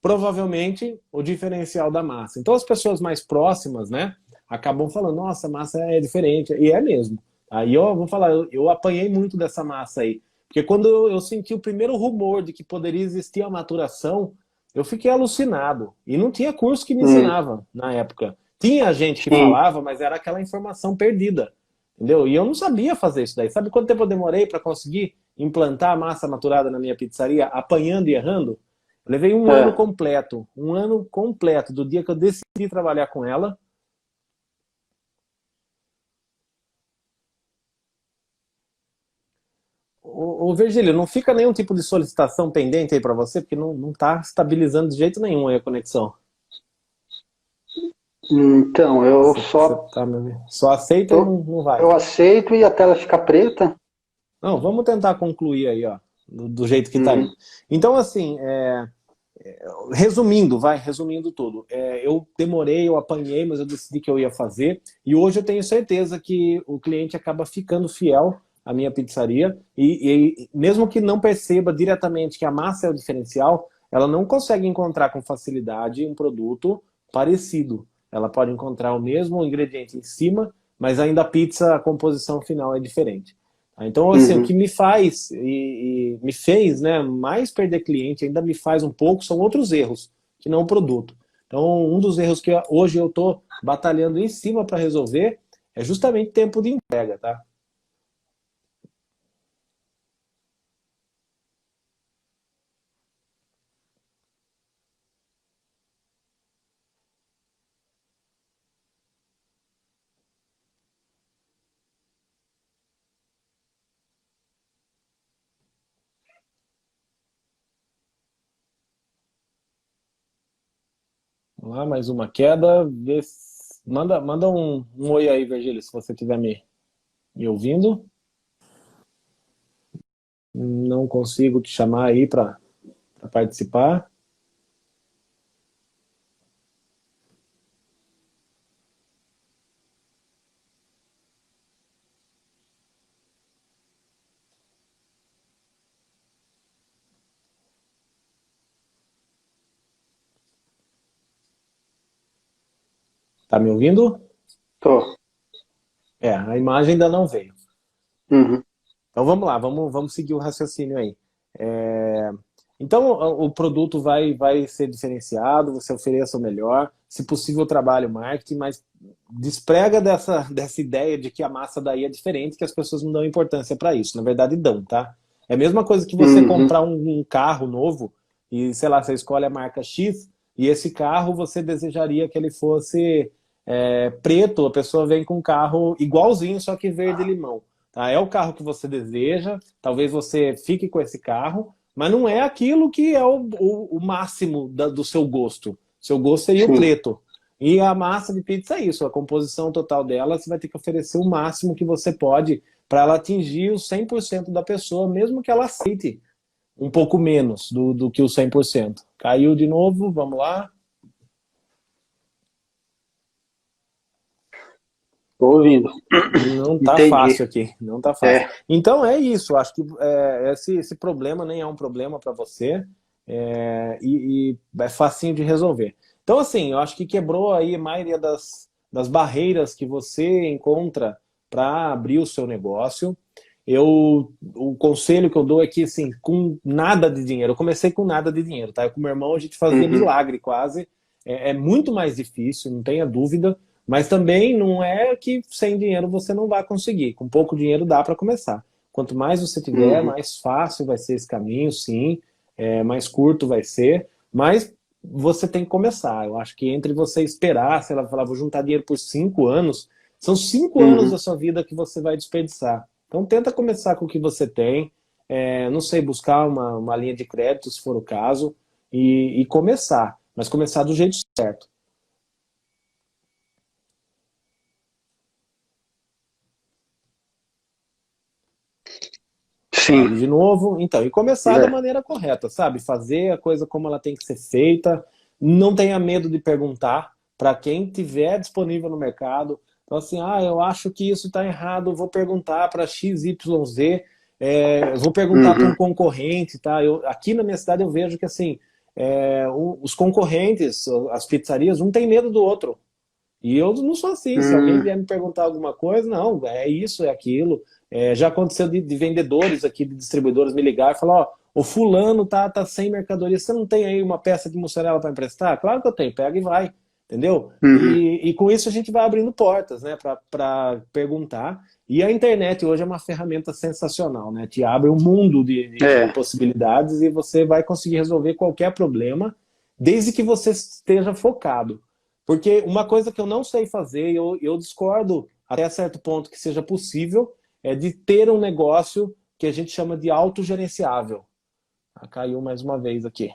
Speaker 1: Provavelmente o diferencial da massa. Então, as pessoas mais próximas, né, acabam falando, nossa, a massa é diferente, e é mesmo. Aí eu vou falar, eu apanhei muito dessa massa aí, porque quando eu senti o primeiro rumor de que poderia existir a maturação, eu fiquei alucinado, e não tinha curso que me
Speaker 2: Uhum.
Speaker 1: ensinava na época. Tinha gente que
Speaker 2: Sim.
Speaker 1: falava, mas era aquela informação perdida, entendeu? E eu não sabia fazer isso daí. Sabe quanto tempo eu demorei para conseguir implantar a massa maturada na minha pizzaria, apanhando e errando? Eu levei
Speaker 2: É.
Speaker 1: um ano completo, do dia que eu decidi trabalhar com ela. Virgílio, não fica nenhum tipo de solicitação pendente aí para você, porque não está estabilizando de jeito nenhum aí a conexão.
Speaker 2: Então, eu
Speaker 1: Você
Speaker 2: só
Speaker 1: tá, só aceita e
Speaker 2: eu,
Speaker 1: não vai.
Speaker 2: eu aceito e a tela fica preta.
Speaker 1: Não, vamos tentar concluir aí, ó, do jeito que tá aí.
Speaker 2: Uhum.
Speaker 1: Então, assim, resumindo tudo. Eu demorei, eu apanhei, mas eu decidi que eu ia fazer. E hoje eu tenho certeza que o cliente acaba ficando fiel à minha pizzaria. E mesmo que não perceba diretamente que a massa é o diferencial, ela não consegue encontrar com facilidade um produto parecido. Ela pode encontrar o mesmo ingrediente em cima, mas ainda a pizza, a composição final é diferente. Tá? Então, assim, o que me faz e me fez, né, mais perder cliente, ainda me faz um pouco, são outros erros, que não o produto. Então, um dos erros que hoje eu estou batalhando em cima para resolver é justamente tempo de entrega, tá? Vamos lá, mais uma queda. Manda um oi aí, Virgílio, se você estiver me ouvindo. Não consigo te chamar aí para participar. Tá me ouvindo?
Speaker 2: Tô.
Speaker 1: É, a imagem ainda não veio.
Speaker 2: Uhum.
Speaker 1: Então vamos lá, vamos seguir o raciocínio aí. Então o produto vai ser diferenciado, você ofereça o melhor, se possível trabalhe o marketing, mas desprega dessa ideia de que a massa daí é diferente, que as pessoas não dão importância para isso. Na verdade dão, tá? É a mesma coisa que você
Speaker 2: Uhum.
Speaker 1: comprar um carro novo e, sei lá, você escolhe a marca X e esse carro você desejaria que ele fosse preto, a pessoa vem com um carro igualzinho, só que verde-limão. Tá? É o carro que você deseja, talvez você fique com esse carro, mas não é aquilo que é o máximo do seu gosto. Seu gosto seria o
Speaker 2: Sim.
Speaker 1: preto. E a massa de pizza é isso, a composição total dela, você vai ter que oferecer o máximo que você pode para ela atingir os 100% da pessoa, mesmo que ela aceite um pouco menos do que o 100%. Caiu de novo, vamos lá.
Speaker 2: Tô ouvindo.
Speaker 1: Não tá
Speaker 2: Entendi.
Speaker 1: fácil aqui, não tá fácil.
Speaker 2: É.
Speaker 1: Então é isso, acho que esse problema nem é um problema para você e é facinho de resolver. Então assim, eu acho que quebrou aí a maioria das barreiras que você encontra para abrir o seu negócio. O conselho que eu dou é que assim, com nada de dinheiro, eu comecei com nada de dinheiro, tá? Eu com meu irmão a gente fazia
Speaker 2: Uhum.
Speaker 1: milagre quase, é muito mais difícil, não tenha dúvida, mas também não é que sem dinheiro você não vai conseguir. Com pouco dinheiro dá para começar. Quanto mais você tiver,
Speaker 2: Uhum.
Speaker 1: mais fácil vai ser esse caminho, sim. Mais curto vai ser. Mas você tem que começar. Eu acho que entre você esperar, se ela falar, vou juntar dinheiro por 5 anos, são 5 anos da
Speaker 2: Uhum.
Speaker 1: sua vida que você vai desperdiçar. Então tenta começar com o que você tem. Não sei, buscar uma linha de crédito, se for o caso, e começar. Mas começar do jeito certo.
Speaker 2: Sim.
Speaker 1: Caiu de novo. Então, e começar da
Speaker 2: É.
Speaker 1: maneira correta, sabe? Fazer a coisa como ela tem que ser feita. Não tenha medo de perguntar para quem tiver disponível no mercado. Então, assim, eu acho que isso está errado, vou perguntar para XYZ, vou perguntar para um
Speaker 2: Uhum.
Speaker 1: concorrente, tá? Aqui na minha cidade eu vejo que, assim, os concorrentes, as pizzarias, um tem medo do outro. E eu não sou assim. Se alguém
Speaker 2: Uhum.
Speaker 1: vier me perguntar alguma coisa, não, é isso, é aquilo. Já aconteceu de vendedores aqui, de distribuidores me ligar e falar, ó, o fulano tá sem mercadoria, você não tem aí uma peça de mussarela para emprestar? Claro que eu tenho, pega e vai, entendeu?
Speaker 2: Uhum.
Speaker 1: E com isso a gente vai abrindo portas, né, para perguntar. E a internet hoje é uma ferramenta sensacional, né? Te abre um mundo de
Speaker 2: É.
Speaker 1: possibilidades e você vai conseguir resolver qualquer problema, desde que você esteja focado. Porque uma coisa que eu não sei fazer, eu discordo até certo ponto que seja possível, é de ter um negócio que a gente chama de autogerenciável. Caiu mais uma vez aqui.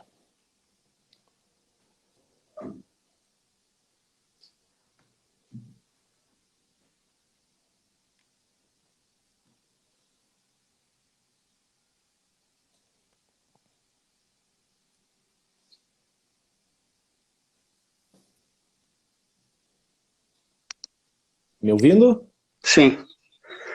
Speaker 1: Me ouvindo?
Speaker 2: Sim.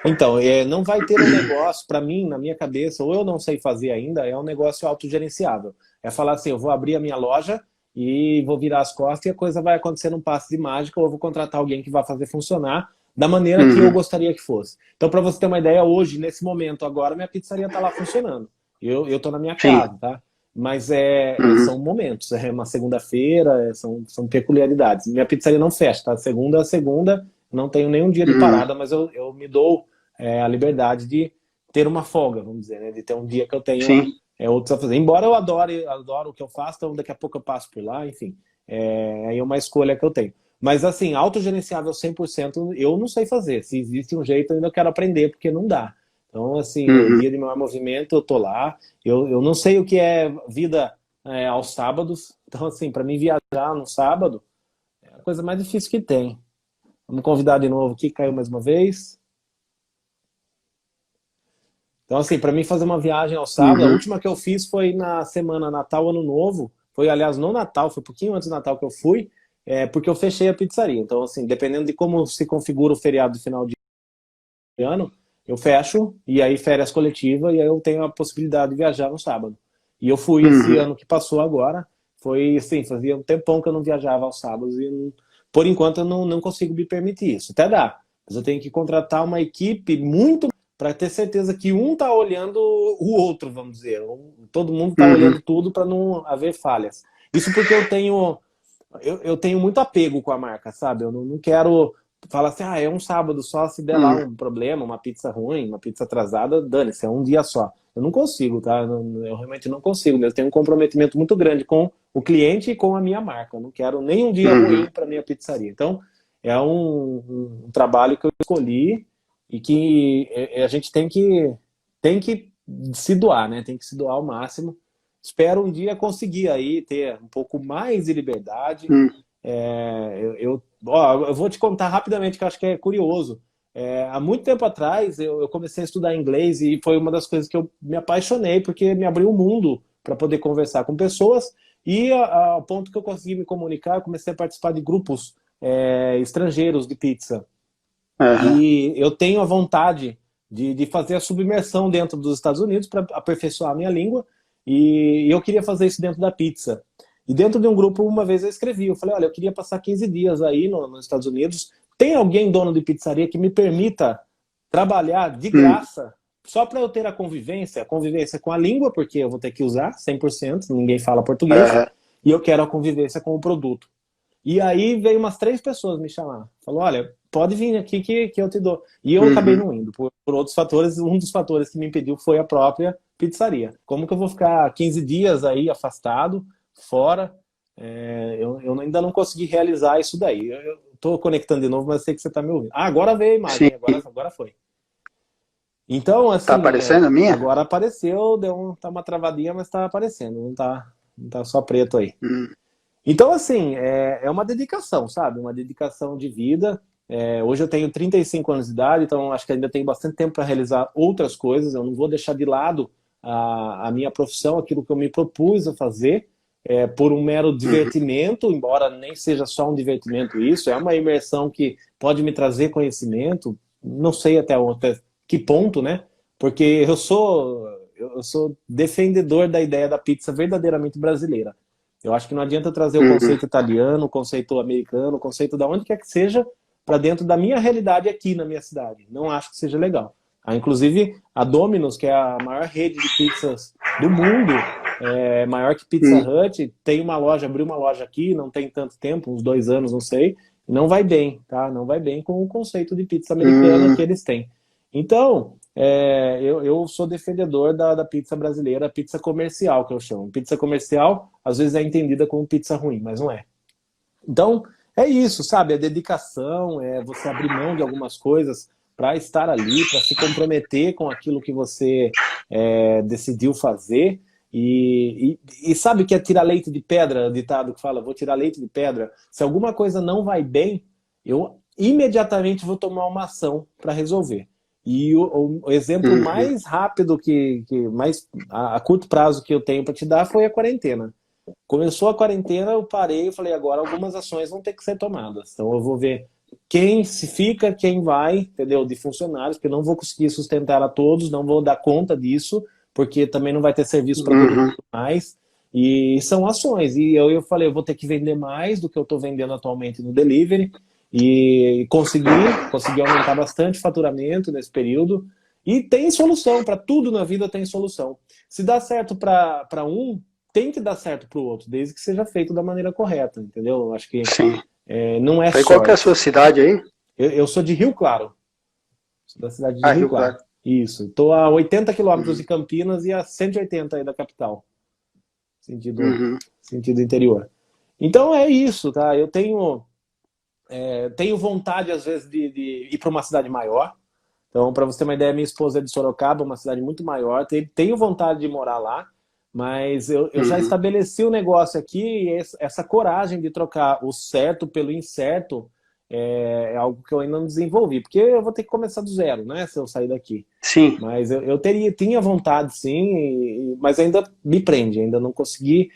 Speaker 1: Então, não vai ter um negócio, para mim, na minha cabeça, ou eu não sei fazer ainda, é um negócio autogerenciável. É falar assim, eu vou abrir a minha loja e vou virar as costas e a coisa vai acontecer num passe de mágica, ou eu vou contratar alguém que vai fazer funcionar, da maneira que eu gostaria que fosse. Então, para você ter uma ideia, hoje, nesse momento agora, minha pizzaria está lá funcionando. Eu tô na minha casa, tá? Mas são momentos, é uma segunda-feira, são peculiaridades. Minha pizzaria não fecha, tá? Segunda a segunda, não tenho nenhum dia de parada, mas eu me dou a liberdade de ter uma folga, vamos dizer, né? De ter um dia que eu tenho outros a fazer. Embora eu adore o que eu faço, então daqui a pouco eu passo por lá, enfim. Aí é uma escolha que eu tenho. Mas assim, autogerenciável 100% eu não sei fazer. Se existe um jeito, eu ainda quero aprender, porque não dá. Então, assim, o dia de maior movimento, eu tô lá. Eu não sei o que é vida aos sábados. Então, assim, para mim viajar no sábado é a coisa mais difícil que tem. Vamos convidar de novo aqui, caiu mais uma vez. Então, assim, para mim fazer uma viagem ao sábado, a última que eu fiz foi na semana Natal, Ano Novo. Foi, aliás, no Natal, foi um pouquinho antes do Natal que eu fui, porque eu fechei a pizzaria. Então, assim, dependendo de como se configura o feriado de final de ano, eu fecho, e aí férias coletivas, e aí eu tenho a possibilidade de viajar no sábado. E eu fui esse ano que passou agora, foi assim, fazia um tempão que eu não viajava aos sábados, e por enquanto eu não consigo me permitir isso. Até dá, mas eu tenho que contratar uma equipe muito para ter certeza que um está olhando o outro, vamos dizer. Todo mundo está olhando tudo para não haver falhas. Isso porque eu tenho muito apego com a marca, sabe? Eu não quero falar assim, é um sábado só, se der lá um problema, uma pizza ruim, uma pizza atrasada, dane-se, é um dia só. Eu não consigo, tá? Eu realmente não consigo. Eu tenho um comprometimento muito grande com o cliente e com a minha marca. Eu não quero nem um dia ruim para minha pizzaria. Então, é um trabalho que eu escolhi e que a gente tem que se doar, né? Tem que se doar ao máximo. Espero um dia conseguir aí ter um pouco mais de liberdade. Eu vou te contar rapidamente, que eu acho que é curioso. Há muito tempo atrás, eu comecei a estudar inglês e foi uma das coisas que eu me apaixonei, porque me abriu um mundo para poder conversar com pessoas e ao ponto que eu consegui me comunicar, eu comecei a participar de grupos estrangeiros de pizza. E eu tenho a vontade de fazer a submersão dentro dos Estados Unidos para aperfeiçoar a minha língua, e eu queria fazer isso dentro da pizza. E dentro de um grupo, uma vez eu escrevi, eu falei, olha, eu queria passar 15 dias aí nos Estados Unidos, tem alguém dono de pizzaria que me permita trabalhar de graça, só para eu ter a convivência com a língua, porque eu vou ter que usar 100%, ninguém fala português, e eu quero a convivência com o produto. E aí veio umas 3 pessoas me chamar, falou, olha, pode vir aqui que eu te dou. E eu acabei não indo, por outros fatores. Um dos fatores que me impediu foi a própria pizzaria. Como que eu vou ficar 15 dias aí afastado, fora? Eu ainda não consegui realizar isso daí. Eu tô conectando de novo, mas sei que você tá me ouvindo. Agora veio a imagem, agora foi. Então, assim... Tá
Speaker 2: aparecendo a minha?
Speaker 1: Agora apareceu, tá uma travadinha, mas tá aparecendo, não tá só preto aí. Então, assim, é uma dedicação, sabe? Uma dedicação de vida. Hoje eu tenho 35 anos de idade, então acho que ainda tenho bastante tempo para realizar outras coisas. Eu não vou deixar de lado a minha profissão, aquilo que eu me propus a fazer, por um mero divertimento, embora nem seja só um divertimento isso, é uma imersão que pode me trazer conhecimento, não sei até que ponto, né? Porque eu sou defendedor da ideia da pizza verdadeiramente brasileira. Eu acho que não adianta trazer o conceito italiano, o conceito americano, o conceito da onde quer que seja, para dentro da minha realidade aqui na minha cidade. Não acho que seja legal. Inclusive, a Domino's, que é a maior rede de pizzas do mundo, maior que Pizza Hut, abriu uma loja aqui, não tem tanto tempo, uns 2 anos, não sei, não vai bem, tá? Não vai bem com o conceito de pizza americana que eles têm. Então, eu sou defendedor da pizza brasileira, a pizza comercial, que eu chamo. Pizza comercial, às vezes é entendida como pizza ruim, mas não é. Então, é isso, sabe? A dedicação, você abrir mão de algumas coisas para estar ali, para se comprometer com aquilo que você decidiu fazer. E sabe que é tirar leite de pedra, o ditado que fala, vou tirar leite de pedra. Se alguma coisa não vai bem, eu imediatamente vou tomar uma ação para resolver. E o exemplo mais rápido, mais a curto prazo que eu tenho para te dar foi a quarentena. Começou a quarentena, eu parei e falei, agora algumas ações vão ter que ser tomadas. Então eu vou ver quem se fica, quem vai, entendeu? De funcionários, porque eu não vou conseguir sustentar a todos, não vou dar conta disso, porque também não vai ter serviço para todo mundo mais. E são ações. E eu falei, eu vou ter que vender mais do que eu estou vendendo atualmente no delivery. E consegui aumentar bastante o faturamento nesse período. E tem solução, para tudo na vida tem solução. Se dá certo para um, tem que dar certo para o outro, desde que seja feito da maneira correta, entendeu? Eu acho que
Speaker 2: Sim.
Speaker 1: não é
Speaker 2: Aí,
Speaker 1: sorte.
Speaker 2: qual que é a sua cidade aí?
Speaker 1: Eu sou de Rio Claro. Sou da cidade de Rio
Speaker 2: Rio
Speaker 1: Claro.
Speaker 2: Claro.
Speaker 1: Isso. Estou a 80 quilômetros de Campinas e a 180 aí da capital. Sentido interior. Então é isso, tá? Eu tenho vontade, às vezes, de ir para uma cidade maior. Então, para você ter uma ideia, minha esposa é de Sorocaba, uma cidade muito maior. Tenho vontade de morar lá, mas eu já estabeleci o negócio aqui e essa coragem de trocar o certo pelo incerto é algo que eu ainda não desenvolvi, porque eu vou ter que começar do zero, né, se eu sair daqui.
Speaker 2: Sim.
Speaker 1: Mas eu tinha vontade, sim, mas ainda me prende, ainda não consegui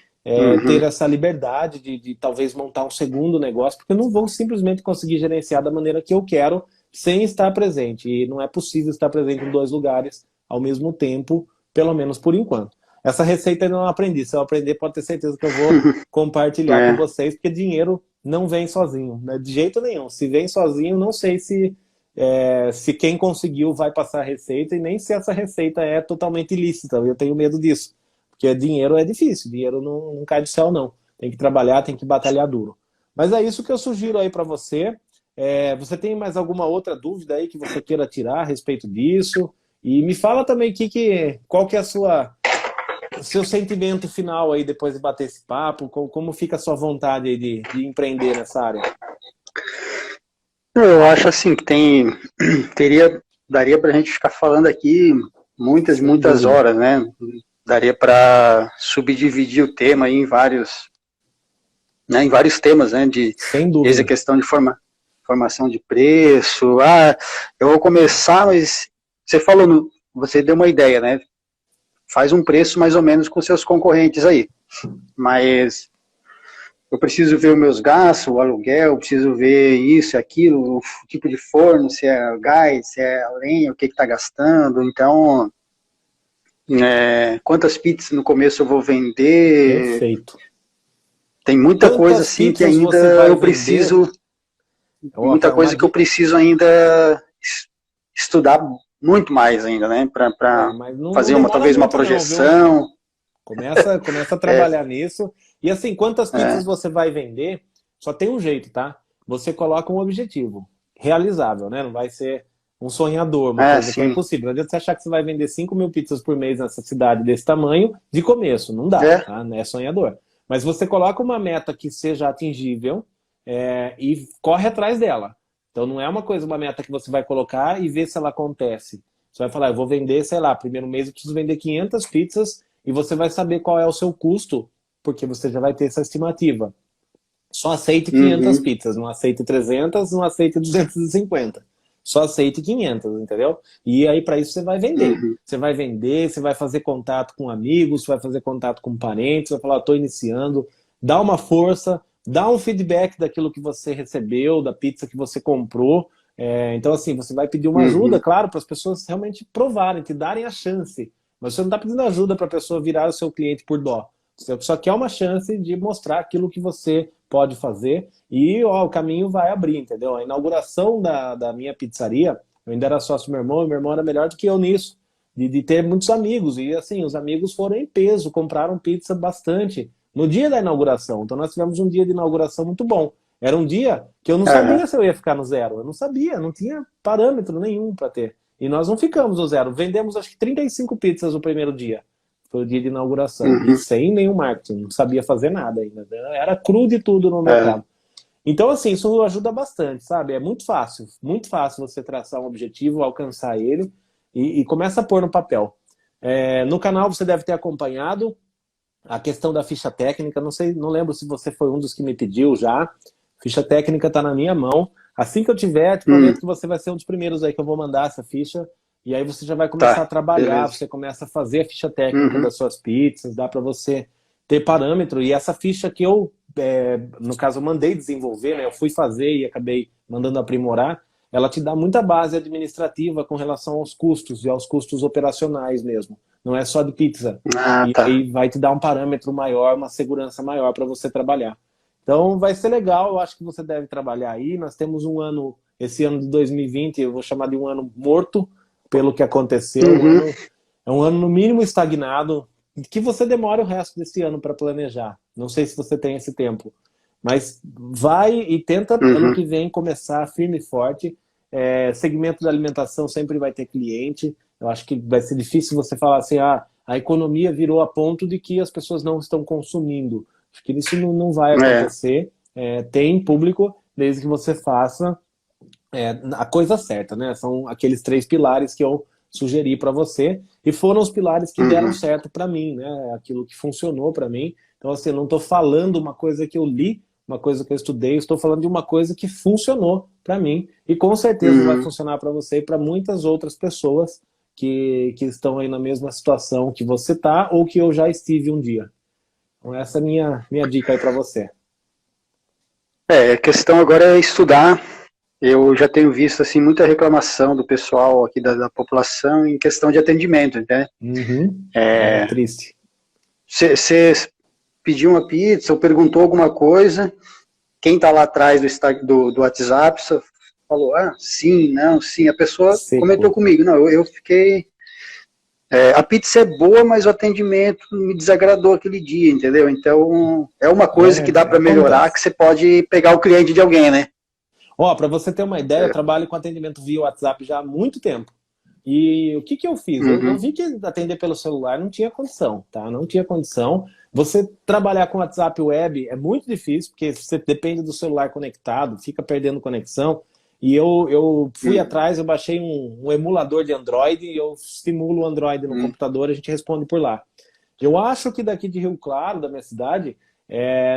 Speaker 1: ter essa liberdade de talvez montar um segundo negócio, porque eu não vou simplesmente conseguir gerenciar da maneira que eu quero sem estar presente. E não é possível estar presente em 2 lugares ao mesmo tempo, pelo menos por enquanto. Essa receita eu não aprendi. Se eu aprender, pode ter certeza que eu vou compartilhar com vocês, porque dinheiro não vem sozinho, né? De jeito nenhum. Se vem sozinho, não sei se quem conseguiu vai passar a receita e nem se essa receita é totalmente ilícita. Eu tenho medo disso. Porque dinheiro é difícil, dinheiro não cai do céu, não. Tem que trabalhar, tem que batalhar duro. Mas é isso que eu sugiro aí para você. Você tem mais alguma outra dúvida aí que você queira tirar a respeito disso? E me fala também qual que é o seu sentimento final aí depois de bater esse papo, como fica a sua vontade aí de empreender nessa área?
Speaker 2: Eu acho assim que daria pra gente ficar falando aqui muitas horas, né? Daria para subdividir o tema aí em vários temas, né?
Speaker 1: Sem dúvida.
Speaker 2: Desde a questão de formação de preço. Eu vou começar, mas você deu uma ideia, né? Faz um preço mais ou menos com seus concorrentes aí. Mas eu preciso ver os meus gastos, o aluguel, preciso ver isso, aquilo, o tipo de forno, se é gás, se é lenha, o que está gastando. Então, quantas pizzas no começo eu vou vender?
Speaker 1: Perfeito.
Speaker 2: Tem muita coisa assim que ainda eu preciso, muita coisa que eu preciso ainda estudar muito mais ainda, né? Para fazer talvez uma projeção.
Speaker 1: Não, começa a trabalhar nisso. E assim, quantas pizzas você vai vender, só tem um jeito, tá? Você coloca um objetivo realizável, né? Não vai ser um sonhador, uma coisa que é impossível. Não adianta você achar que você vai vender 5.000 pizzas por mês nessa cidade desse tamanho de começo. Não dá, tá? Não é sonhador. Mas você coloca uma meta que seja atingível e corre atrás dela. Então não é uma meta que você vai colocar e ver se ela acontece. Você vai falar, eu vou vender, sei lá, primeiro mês eu preciso vender 500 pizzas e você vai saber qual é o seu custo, porque você já vai ter essa estimativa. Só aceite 500 pizzas, não aceite 300, não aceite 250. Só aceite 500, entendeu? E aí para isso você vai vender. Você vai vender, você vai fazer contato com amigos, você vai fazer contato com parentes, vai falar, estou iniciando, dá uma força, dá um feedback daquilo que você recebeu, da pizza que você comprou. Então assim, você vai pedir uma ajuda, claro, para as pessoas realmente provarem, te darem a chance. Mas você não está pedindo ajuda para a pessoa virar o seu cliente por dó. Você só quer uma chance de mostrar aquilo que você pode fazer e o caminho vai abrir, entendeu? A inauguração da minha pizzaria, eu ainda era sócio do meu irmão, e meu irmão era melhor do que eu nisso, de ter muitos amigos. E assim, os amigos foram em peso, compraram pizza bastante no dia da inauguração. Então nós tivemos um dia de inauguração muito bom. Era um dia que eu não sabia se eu ia ficar no zero. Eu não sabia, não tinha parâmetro nenhum para ter. E nós não ficamos no zero. Vendemos acho que 35 pizzas no primeiro dia. Foi o dia de inauguração. E sem nenhum marketing. Não sabia fazer nada ainda. Era cru de tudo no mercado. Então, assim, isso ajuda bastante, sabe? É muito fácil você traçar um objetivo, alcançar ele e começa a pôr no papel. No canal você deve ter acompanhado a questão da ficha técnica. Não lembro se você foi um dos que me pediu já. Ficha técnica está na minha mão. Assim que eu tiver, te prometo que você vai ser um dos primeiros aí que eu vou mandar essa ficha. E aí você já vai começar a trabalhar, beleza. Você começa a fazer a ficha técnica das suas pizzas, dá para você ter parâmetro. E essa ficha que eu, no caso, eu mandei desenvolver, né? Eu fui fazer e acabei mandando aprimorar. Ela te dá muita base administrativa com relação aos custos e aos custos operacionais mesmo. Não é só de pizza. E aí vai te dar um parâmetro maior, uma segurança maior para você trabalhar. Então vai ser legal, eu acho que você deve trabalhar aí. Nós temos um ano, esse ano de 2020, eu vou chamar de um ano morto, pelo que aconteceu.
Speaker 2: Uhum.
Speaker 1: É um ano no mínimo estagnado, que você demora o resto desse ano para planejar. Não sei se você tem esse tempo, mas vai e tenta ano
Speaker 2: Uhum.
Speaker 1: que vem começar firme e forte. Segmento da alimentação sempre vai ter cliente. Eu acho que vai ser difícil você falar assim, a economia virou a ponto de que as pessoas não estão consumindo. Acho que isso não vai
Speaker 2: É.
Speaker 1: acontecer. Tem público, desde que você faça a coisa certa, né? São aqueles 3 pilares que eu sugeri para você, e foram os pilares que deram
Speaker 2: Uhum.
Speaker 1: certo para mim, né? Aquilo que funcionou para mim. Então, assim, eu não estou falando uma coisa que eu li, uma coisa que eu estudei, estou falando de uma coisa que funcionou para mim, e com certeza vai
Speaker 2: Uhum.
Speaker 1: funcionar para você e para muitas outras pessoas que estão aí na mesma situação que você está, ou que eu já estive um dia. Então, essa é a minha dica aí para você.
Speaker 2: A questão agora é estudar. Eu já tenho visto assim muita reclamação do pessoal aqui da população em questão de atendimento, né?
Speaker 1: Uhum. Triste.
Speaker 2: Você pediu uma pizza ou perguntou alguma coisa, quem está lá atrás do WhatsApp só falou, sim, não, sim. A pessoa comentou
Speaker 1: Seco.
Speaker 2: comigo, não, eu fiquei... a pizza é boa, mas o atendimento me desagradou aquele dia, entendeu? Então, é uma coisa que dá para melhorar, que
Speaker 1: Acontece.
Speaker 2: você pode pegar o cliente de alguém, né?
Speaker 1: Ó, para você ter uma ideia, eu trabalho com atendimento via WhatsApp já há muito tempo. E o que que eu fiz? Eu
Speaker 2: Uhum.
Speaker 1: vi que atender pelo celular não tinha condição, tá? Não tinha condição. Você trabalhar com WhatsApp web é muito difícil, porque você depende do celular conectado, fica perdendo conexão. E eu fui
Speaker 2: Uhum.
Speaker 1: atrás, eu baixei um emulador de Android, e eu simulo o Android no
Speaker 2: Uhum.
Speaker 1: computador, a gente responde por lá. Eu acho que daqui de Rio Claro, da minha cidade,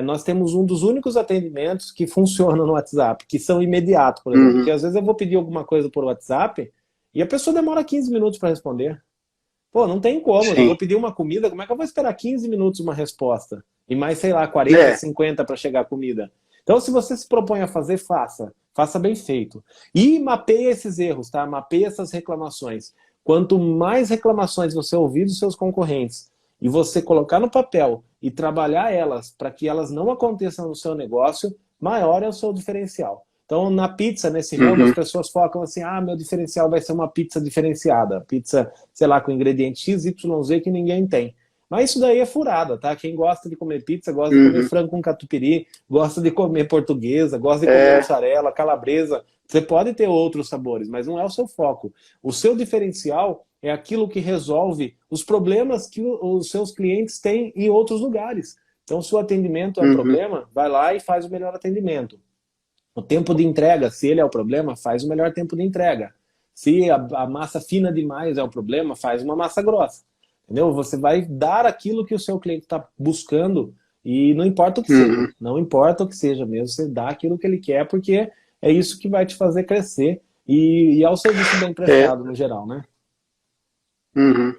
Speaker 1: nós temos um dos únicos atendimentos que funcionam no WhatsApp, que são imediatos, por exemplo. Porque
Speaker 2: Uhum.
Speaker 1: às vezes eu vou pedir alguma coisa por WhatsApp e a pessoa demora 15 minutos para responder. Pô, não tem como. Eu vou
Speaker 2: Sim.
Speaker 1: pedir uma comida, como é que eu vou esperar 15 minutos uma resposta? E mais, sei lá, 40,
Speaker 2: É.
Speaker 1: 50 para chegar a comida. Então, se você se propõe a fazer, faça. Faça bem feito. E mapeia esses erros, tá? Mapeia essas reclamações. Quanto mais reclamações você ouvir dos seus concorrentes e você colocar no papel e trabalhar elas para que elas não aconteçam no seu negócio, maior é o seu diferencial. Então, na pizza, nesse ramo, as
Speaker 2: Uhum.
Speaker 1: pessoas focam assim, meu diferencial vai ser uma pizza diferenciada. Pizza, sei lá, com ingrediente X, Y, Z que ninguém tem. Mas isso daí é furada, tá? Quem gosta de comer pizza, gosta de comer
Speaker 2: Uhum.
Speaker 1: frango com catupiry, gosta de comer portuguesa, gosta de comer
Speaker 2: É.
Speaker 1: mussarela, calabresa. Você pode ter outros sabores, mas não é o seu foco. O seu diferencial é aquilo que resolve os problemas que os seus clientes têm em outros lugares. Então, se o atendimento é um
Speaker 2: Uhum.
Speaker 1: problema, vai lá e faz o melhor atendimento. O tempo de entrega, se ele é o problema, faz o melhor tempo de entrega. Se a massa fina demais é o problema, faz uma massa grossa. Entendeu? Você vai dar aquilo que o seu cliente está buscando e não importa o que seja.
Speaker 2: Uhum.
Speaker 1: Não importa o que seja mesmo, você dá aquilo que ele quer, porque é isso que vai te fazer crescer e é o serviço bem
Speaker 2: É.
Speaker 1: prestado no geral, né?
Speaker 2: Uhum.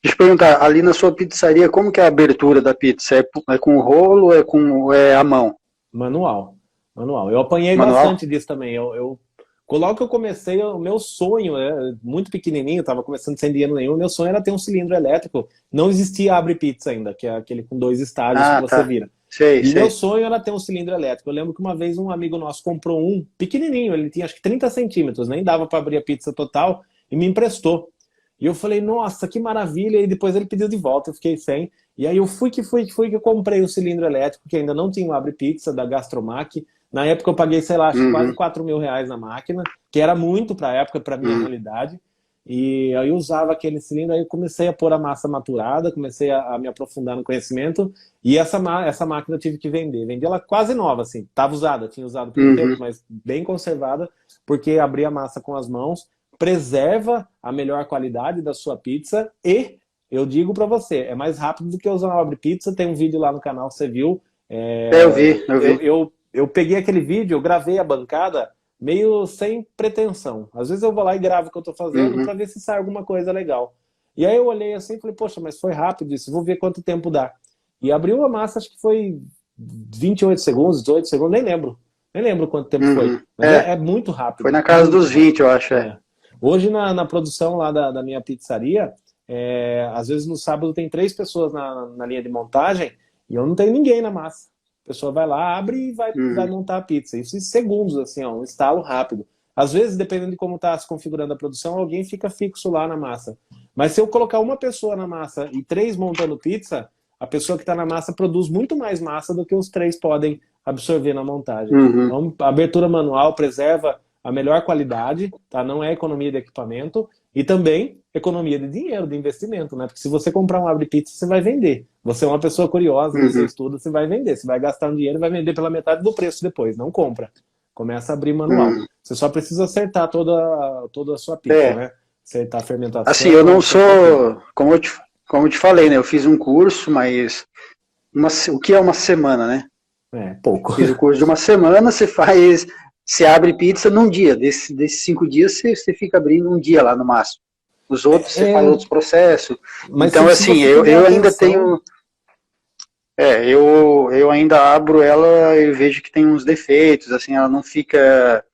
Speaker 2: Deixa eu perguntar, ali na sua pizzaria, como que é a abertura da pizza? É com rolo ou é à mão?
Speaker 1: Manual. Manual. Eu apanhei
Speaker 2: Manual?
Speaker 1: bastante disso também. Logo que eu comecei, o meu sonho, muito pequenininho, estava começando sem dinheiro nenhum, meu sonho era ter um cilindro elétrico. Não existia abre pizza ainda, que é aquele com 2 estágios que
Speaker 2: Ah,
Speaker 1: você
Speaker 2: tá.
Speaker 1: vira.
Speaker 2: Sei,
Speaker 1: E meu
Speaker 2: sei.
Speaker 1: sonho era ter um cilindro elétrico. Eu lembro que uma vez um amigo nosso comprou um pequenininho, ele tinha acho que 30 centímetros, nem dava para abrir a pizza total, e me emprestou. E eu falei, nossa, que maravilha, e depois ele pediu de volta, eu fiquei sem. E aí eu fui que eu comprei o cilindro elétrico, que ainda não tinha o abre pizza da Gastromac. Na época eu paguei, sei lá, acho que quase
Speaker 2: Uhum.
Speaker 1: 4.000 reais na máquina, que era muito para a época, para minha
Speaker 2: Uhum.
Speaker 1: realidade. E aí eu usava aquele cilindro, aí eu comecei a pôr a massa maturada, comecei a me aprofundar no conhecimento, e essa máquina eu tive que vender. Vendi ela quase nova, assim, estava usada, tinha usado por um tempo,
Speaker 2: Uhum.
Speaker 1: mas bem conservada, porque abrir a massa com as mãos preserva a melhor qualidade da sua pizza e, eu digo para você, é mais rápido do que usar uma abre pizza, tem um vídeo lá no canal, você viu,
Speaker 2: Eu vi, eu vi.
Speaker 1: eu peguei aquele vídeo, eu gravei a bancada meio sem pretensão. Às vezes eu vou lá e gravo o que eu tô fazendo
Speaker 2: Uhum.
Speaker 1: para ver se sai alguma coisa legal. E aí eu olhei assim e falei, poxa, mas foi rápido isso, vou ver quanto tempo dá. E abriu a massa, acho que foi 28 segundos, 18 segundos, nem lembro. Nem lembro quanto tempo foi.
Speaker 2: Uhum.
Speaker 1: Mas é muito
Speaker 2: Foi
Speaker 1: rápido,
Speaker 2: na casa
Speaker 1: muito
Speaker 2: dos
Speaker 1: rápido.
Speaker 2: 20, eu acho, é.
Speaker 1: É. Hoje na produção lá da minha pizzaria, às vezes no sábado tem 3 pessoas na linha de montagem e eu não tenho ninguém na massa. a pessoa vai lá, abre e vai
Speaker 2: Uhum.
Speaker 1: montar a pizza. Isso em segundos, assim, ó, um estalo rápido. Às vezes, dependendo de como está se configurando a produção, alguém fica fixo lá na massa. Mas se eu colocar uma pessoa na massa e 3 montando pizza, a pessoa que está na massa produz muito mais massa do que os 3 podem absorver na montagem.
Speaker 2: Uhum.
Speaker 1: Então, a abertura manual preserva a melhor qualidade, tá? Não é economia de equipamento, e também economia de dinheiro, de investimento, né? Porque se você comprar um abre pizza, você vai vender. Você é uma pessoa curiosa, você
Speaker 2: Uhum.
Speaker 1: estuda, você vai vender. Você vai gastar um dinheiro e vai vender pela metade do preço depois. Não compra. Começa a abrir manual.
Speaker 2: Uhum.
Speaker 1: Você só precisa acertar toda a sua pizza,
Speaker 2: É,
Speaker 1: né? Acertar a
Speaker 2: assim, eu
Speaker 1: fermentação,
Speaker 2: não
Speaker 1: acertar tudo.
Speaker 2: sou, como eu te falei, né? Eu fiz um curso, mas o que é uma semana, né?
Speaker 1: É, pouco.
Speaker 2: Fiz o curso de uma semana, você abre pizza num dia. Desses 5 dias, você fica abrindo um dia lá no máximo. Os outros, você faz
Speaker 1: É,
Speaker 2: outros processos.
Speaker 1: mas
Speaker 2: Então,
Speaker 1: se
Speaker 2: assim,
Speaker 1: você tiver
Speaker 2: eu ainda
Speaker 1: atenção,
Speaker 2: tenho. Eu ainda abro ela e vejo que tem uns defeitos, assim, ela não fica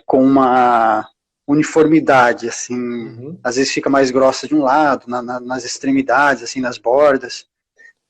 Speaker 2: com uma uniformidade, assim,
Speaker 1: uhum.
Speaker 2: às vezes fica mais grossa de um lado, nas extremidades, assim, nas bordas.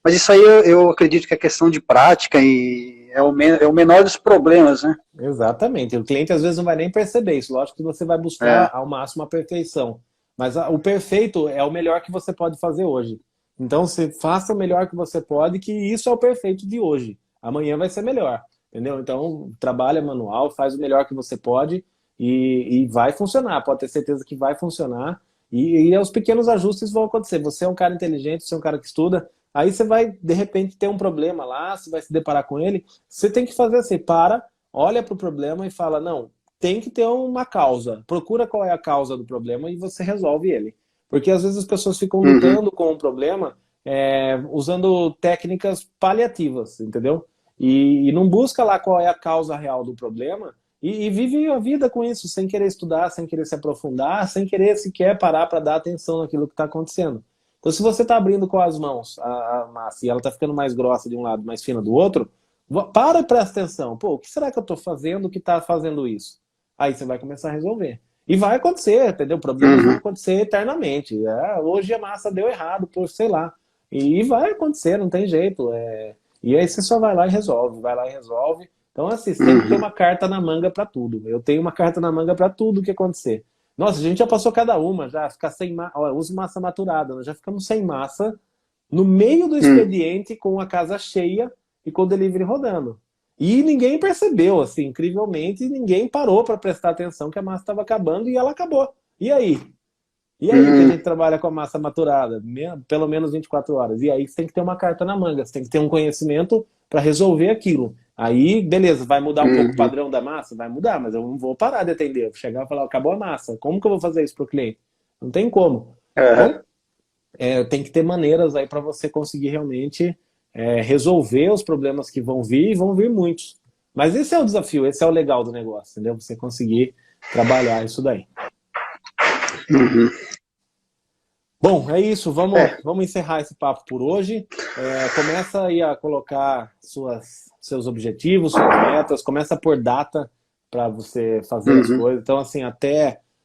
Speaker 2: Mas isso aí eu acredito que é questão de prática e é o menor dos problemas, né?
Speaker 1: Exatamente. O cliente às vezes não vai nem perceber isso. Lógico que você vai buscar
Speaker 2: É.
Speaker 1: ao máximo a perfeição. Mas o perfeito é o melhor que você pode fazer hoje. Então, você faça o melhor que você pode, que isso é o perfeito de hoje. Amanhã vai ser melhor. Entendeu? Então, trabalha manual, faz o melhor que você pode e vai funcionar. Pode ter certeza que vai funcionar. E os pequenos ajustes vão acontecer. Você é um cara inteligente, você é um cara que estuda. Aí você vai, de repente, ter um problema lá, você vai se deparar com ele. Você tem que fazer assim, olha para o problema e fala, não, tem que ter uma causa. Procura qual é a causa do problema e você resolve ele. Porque às vezes as pessoas ficam
Speaker 2: Uhum.
Speaker 1: lutando com o problema usando técnicas paliativas, entendeu? E não busca lá qual é a causa real do problema e vive a vida com isso, sem querer estudar, sem querer se aprofundar, sem querer sequer parar para dar atenção naquilo que está acontecendo. Então, se você está abrindo com as mãos a massa e ela está ficando mais grossa de um lado, mais fina do outro, para e presta atenção. Pô, o que será que eu estou fazendo que está fazendo isso? Aí você vai começar a resolver. E vai acontecer, entendeu? Problemas vão
Speaker 2: Uhum.
Speaker 1: acontecer eternamente. Hoje a massa deu errado, por sei lá. E vai acontecer, não tem jeito. E aí você só vai lá e resolve, vai lá e resolve. Então, assim, você tem que ter
Speaker 2: Uhum.
Speaker 1: uma carta na manga para tudo. Eu tenho uma carta na manga para tudo que acontecer. Nossa, a gente já passou cada uma, já ficar sem massa. Eu uso massa maturada, nós já ficamos sem massa no meio do
Speaker 2: Uhum.
Speaker 1: expediente com a casa cheia e com o delivery rodando. E ninguém percebeu, assim, incrivelmente, ninguém parou para prestar atenção que a massa estava acabando e ela acabou. E aí? E aí que a
Speaker 2: Uhum.
Speaker 1: gente trabalha com a massa maturada? Pelo menos 24 horas. E aí você tem que ter uma carta na manga, você tem que ter um conhecimento para resolver aquilo. Aí, beleza, vai mudar um pouco o
Speaker 2: Uhum.
Speaker 1: padrão da massa? Vai mudar, mas eu não vou parar de atender. Eu vou chegar e falar, acabou a massa. Como que eu vou fazer isso para o cliente? Não tem como.
Speaker 2: Uhum.
Speaker 1: Então, tem que ter maneiras aí para você conseguir realmente resolver os problemas que vão vir e vão vir muitos. Mas esse é o desafio, esse é o legal do negócio, entendeu? Você conseguir trabalhar isso daí.
Speaker 2: Uhum.
Speaker 1: Bom, é isso.
Speaker 2: É.
Speaker 1: Vamos encerrar esse papo por hoje. Começa aí a colocar seus objetivos, suas metas. Começa a pôr data para você fazer as
Speaker 2: Uhum.
Speaker 1: coisas. Então, assim,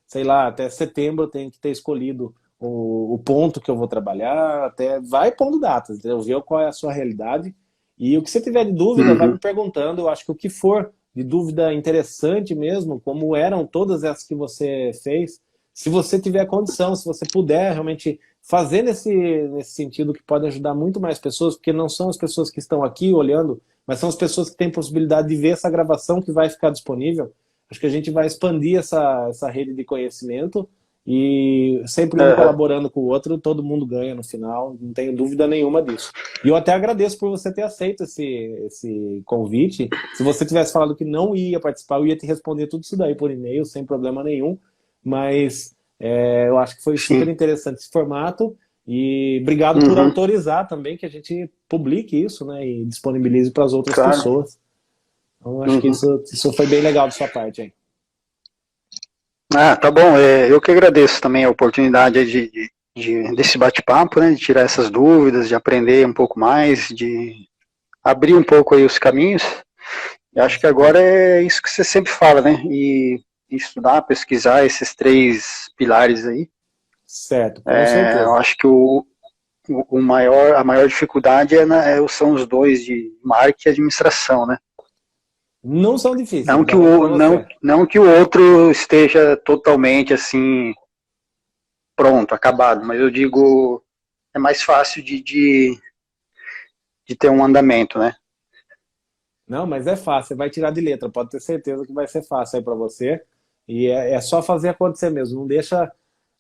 Speaker 1: sei lá, até setembro eu tenho que ter escolhido o ponto que eu vou trabalhar. Vai pondo datas, entendeu? Ver qual é a sua realidade. E o que você tiver de dúvida, vai
Speaker 2: Uhum.
Speaker 1: me perguntando. Eu acho que o que for de dúvida interessante mesmo, como eram todas essas que você fez, se você tiver condição, se você puder realmente fazer nesse sentido que pode ajudar muito mais pessoas, porque não são as pessoas que estão aqui olhando, mas são as pessoas que têm possibilidade de ver essa gravação que vai ficar disponível. Acho que a gente vai expandir essa rede de conhecimento e sempre um
Speaker 2: Uhum.
Speaker 1: colaborando com o outro, todo mundo ganha no final, não tenho dúvida nenhuma disso. E eu até agradeço por você ter aceito esse convite. Se você tivesse falado que não ia participar, eu ia te responder tudo isso daí por e-mail, sem problema nenhum. Mas eu acho que foi super
Speaker 2: Sim.
Speaker 1: interessante esse formato e obrigado por
Speaker 2: Uhum.
Speaker 1: autorizar também que a gente publique isso, né, e disponibilize para as outras
Speaker 2: Claro.
Speaker 1: pessoas. Então acho que
Speaker 2: Uhum.
Speaker 1: isso foi bem legal da sua parte aí.
Speaker 2: Ah, tá bom. Eu que agradeço também a oportunidade aí desse bate-papo, né? De tirar essas dúvidas, de aprender um pouco mais, de abrir um pouco aí os caminhos. Eu
Speaker 1: Com
Speaker 2: acho que agora
Speaker 1: certeza.
Speaker 2: é isso que você sempre fala, né? E estudar, pesquisar esses 3 pilares aí.
Speaker 1: Certo, com
Speaker 2: Eu
Speaker 1: certeza.
Speaker 2: acho que o a maior dificuldade são os dois de marketing e administração, né?
Speaker 1: Não são difíceis.
Speaker 2: Não que o outro esteja totalmente assim pronto, acabado, mas eu digo é mais fácil de ter um andamento, né?
Speaker 1: Não, mas é fácil, você vai tirar de letra, pode ter certeza que vai ser fácil aí para você. E é só fazer acontecer mesmo, não deixa,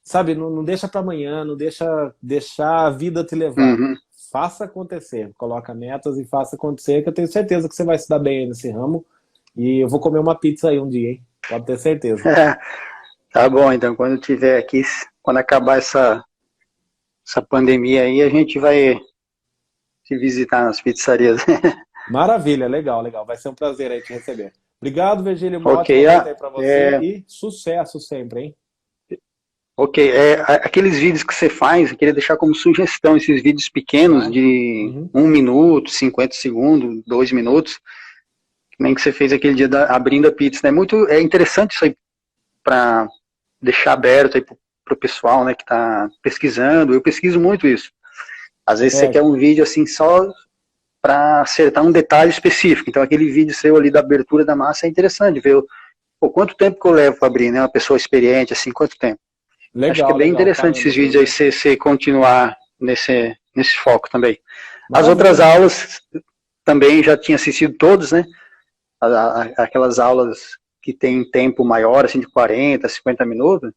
Speaker 1: sabe, não deixa para amanhã, não deixar a vida te levar.
Speaker 2: Uhum.
Speaker 1: Faça acontecer, coloca metas e faça acontecer, que eu tenho certeza que você vai se dar bem aí nesse ramo. E eu vou comer uma pizza aí um dia, hein? Pode ter certeza.
Speaker 2: Tá bom, então quando eu tiver aqui, quando acabar essa pandemia aí, a gente vai se visitar nas pizzarias.
Speaker 1: Maravilha, legal, legal. Vai ser um prazer aí te receber. Obrigado, Virgílio. Uma
Speaker 2: Ok,
Speaker 1: ótima noite aí pra você e sucesso sempre, hein?
Speaker 2: Ok, aqueles vídeos que você faz, eu queria deixar como sugestão, esses vídeos pequenos de 1 minuto, 50 segundos, 2 minutos, que nem que você fez aquele dia abrindo a pizza, né? É interessante isso aí para deixar aberto aí pro pessoal, né, que tá pesquisando. Eu pesquiso muito isso. Às vezes você quer um vídeo assim só para acertar um detalhe específico. Então aquele vídeo seu ali da abertura da massa é interessante ver quanto tempo que eu levo para abrir, né? Uma pessoa experiente, assim, quanto tempo.
Speaker 1: Legal,
Speaker 2: acho que é bem interessante esses vídeos aí, você continuar nesse foco também. As outras aulas também já tinha assistido todas, né? Aquelas aulas que tem tempo maior, assim, de 40, 50 minutos.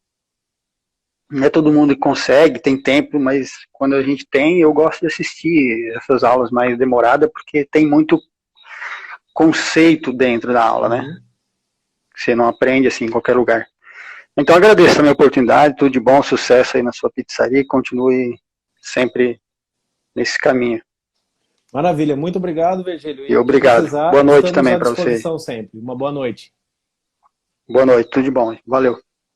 Speaker 2: Não é todo mundo que consegue, tem tempo, mas quando a gente tem, eu gosto de assistir essas aulas mais demoradas, porque tem muito conceito dentro da aula, né? Você não aprende assim em qualquer lugar. Então agradeço a minha oportunidade, tudo de bom, sucesso aí na sua pizzaria e continue sempre nesse caminho.
Speaker 1: Maravilha, muito obrigado, Virgílio.
Speaker 2: E obrigado. Boa noite também para você.
Speaker 1: Estamos à disposição sempre. Uma boa noite.
Speaker 2: Boa noite, tudo de bom. Valeu.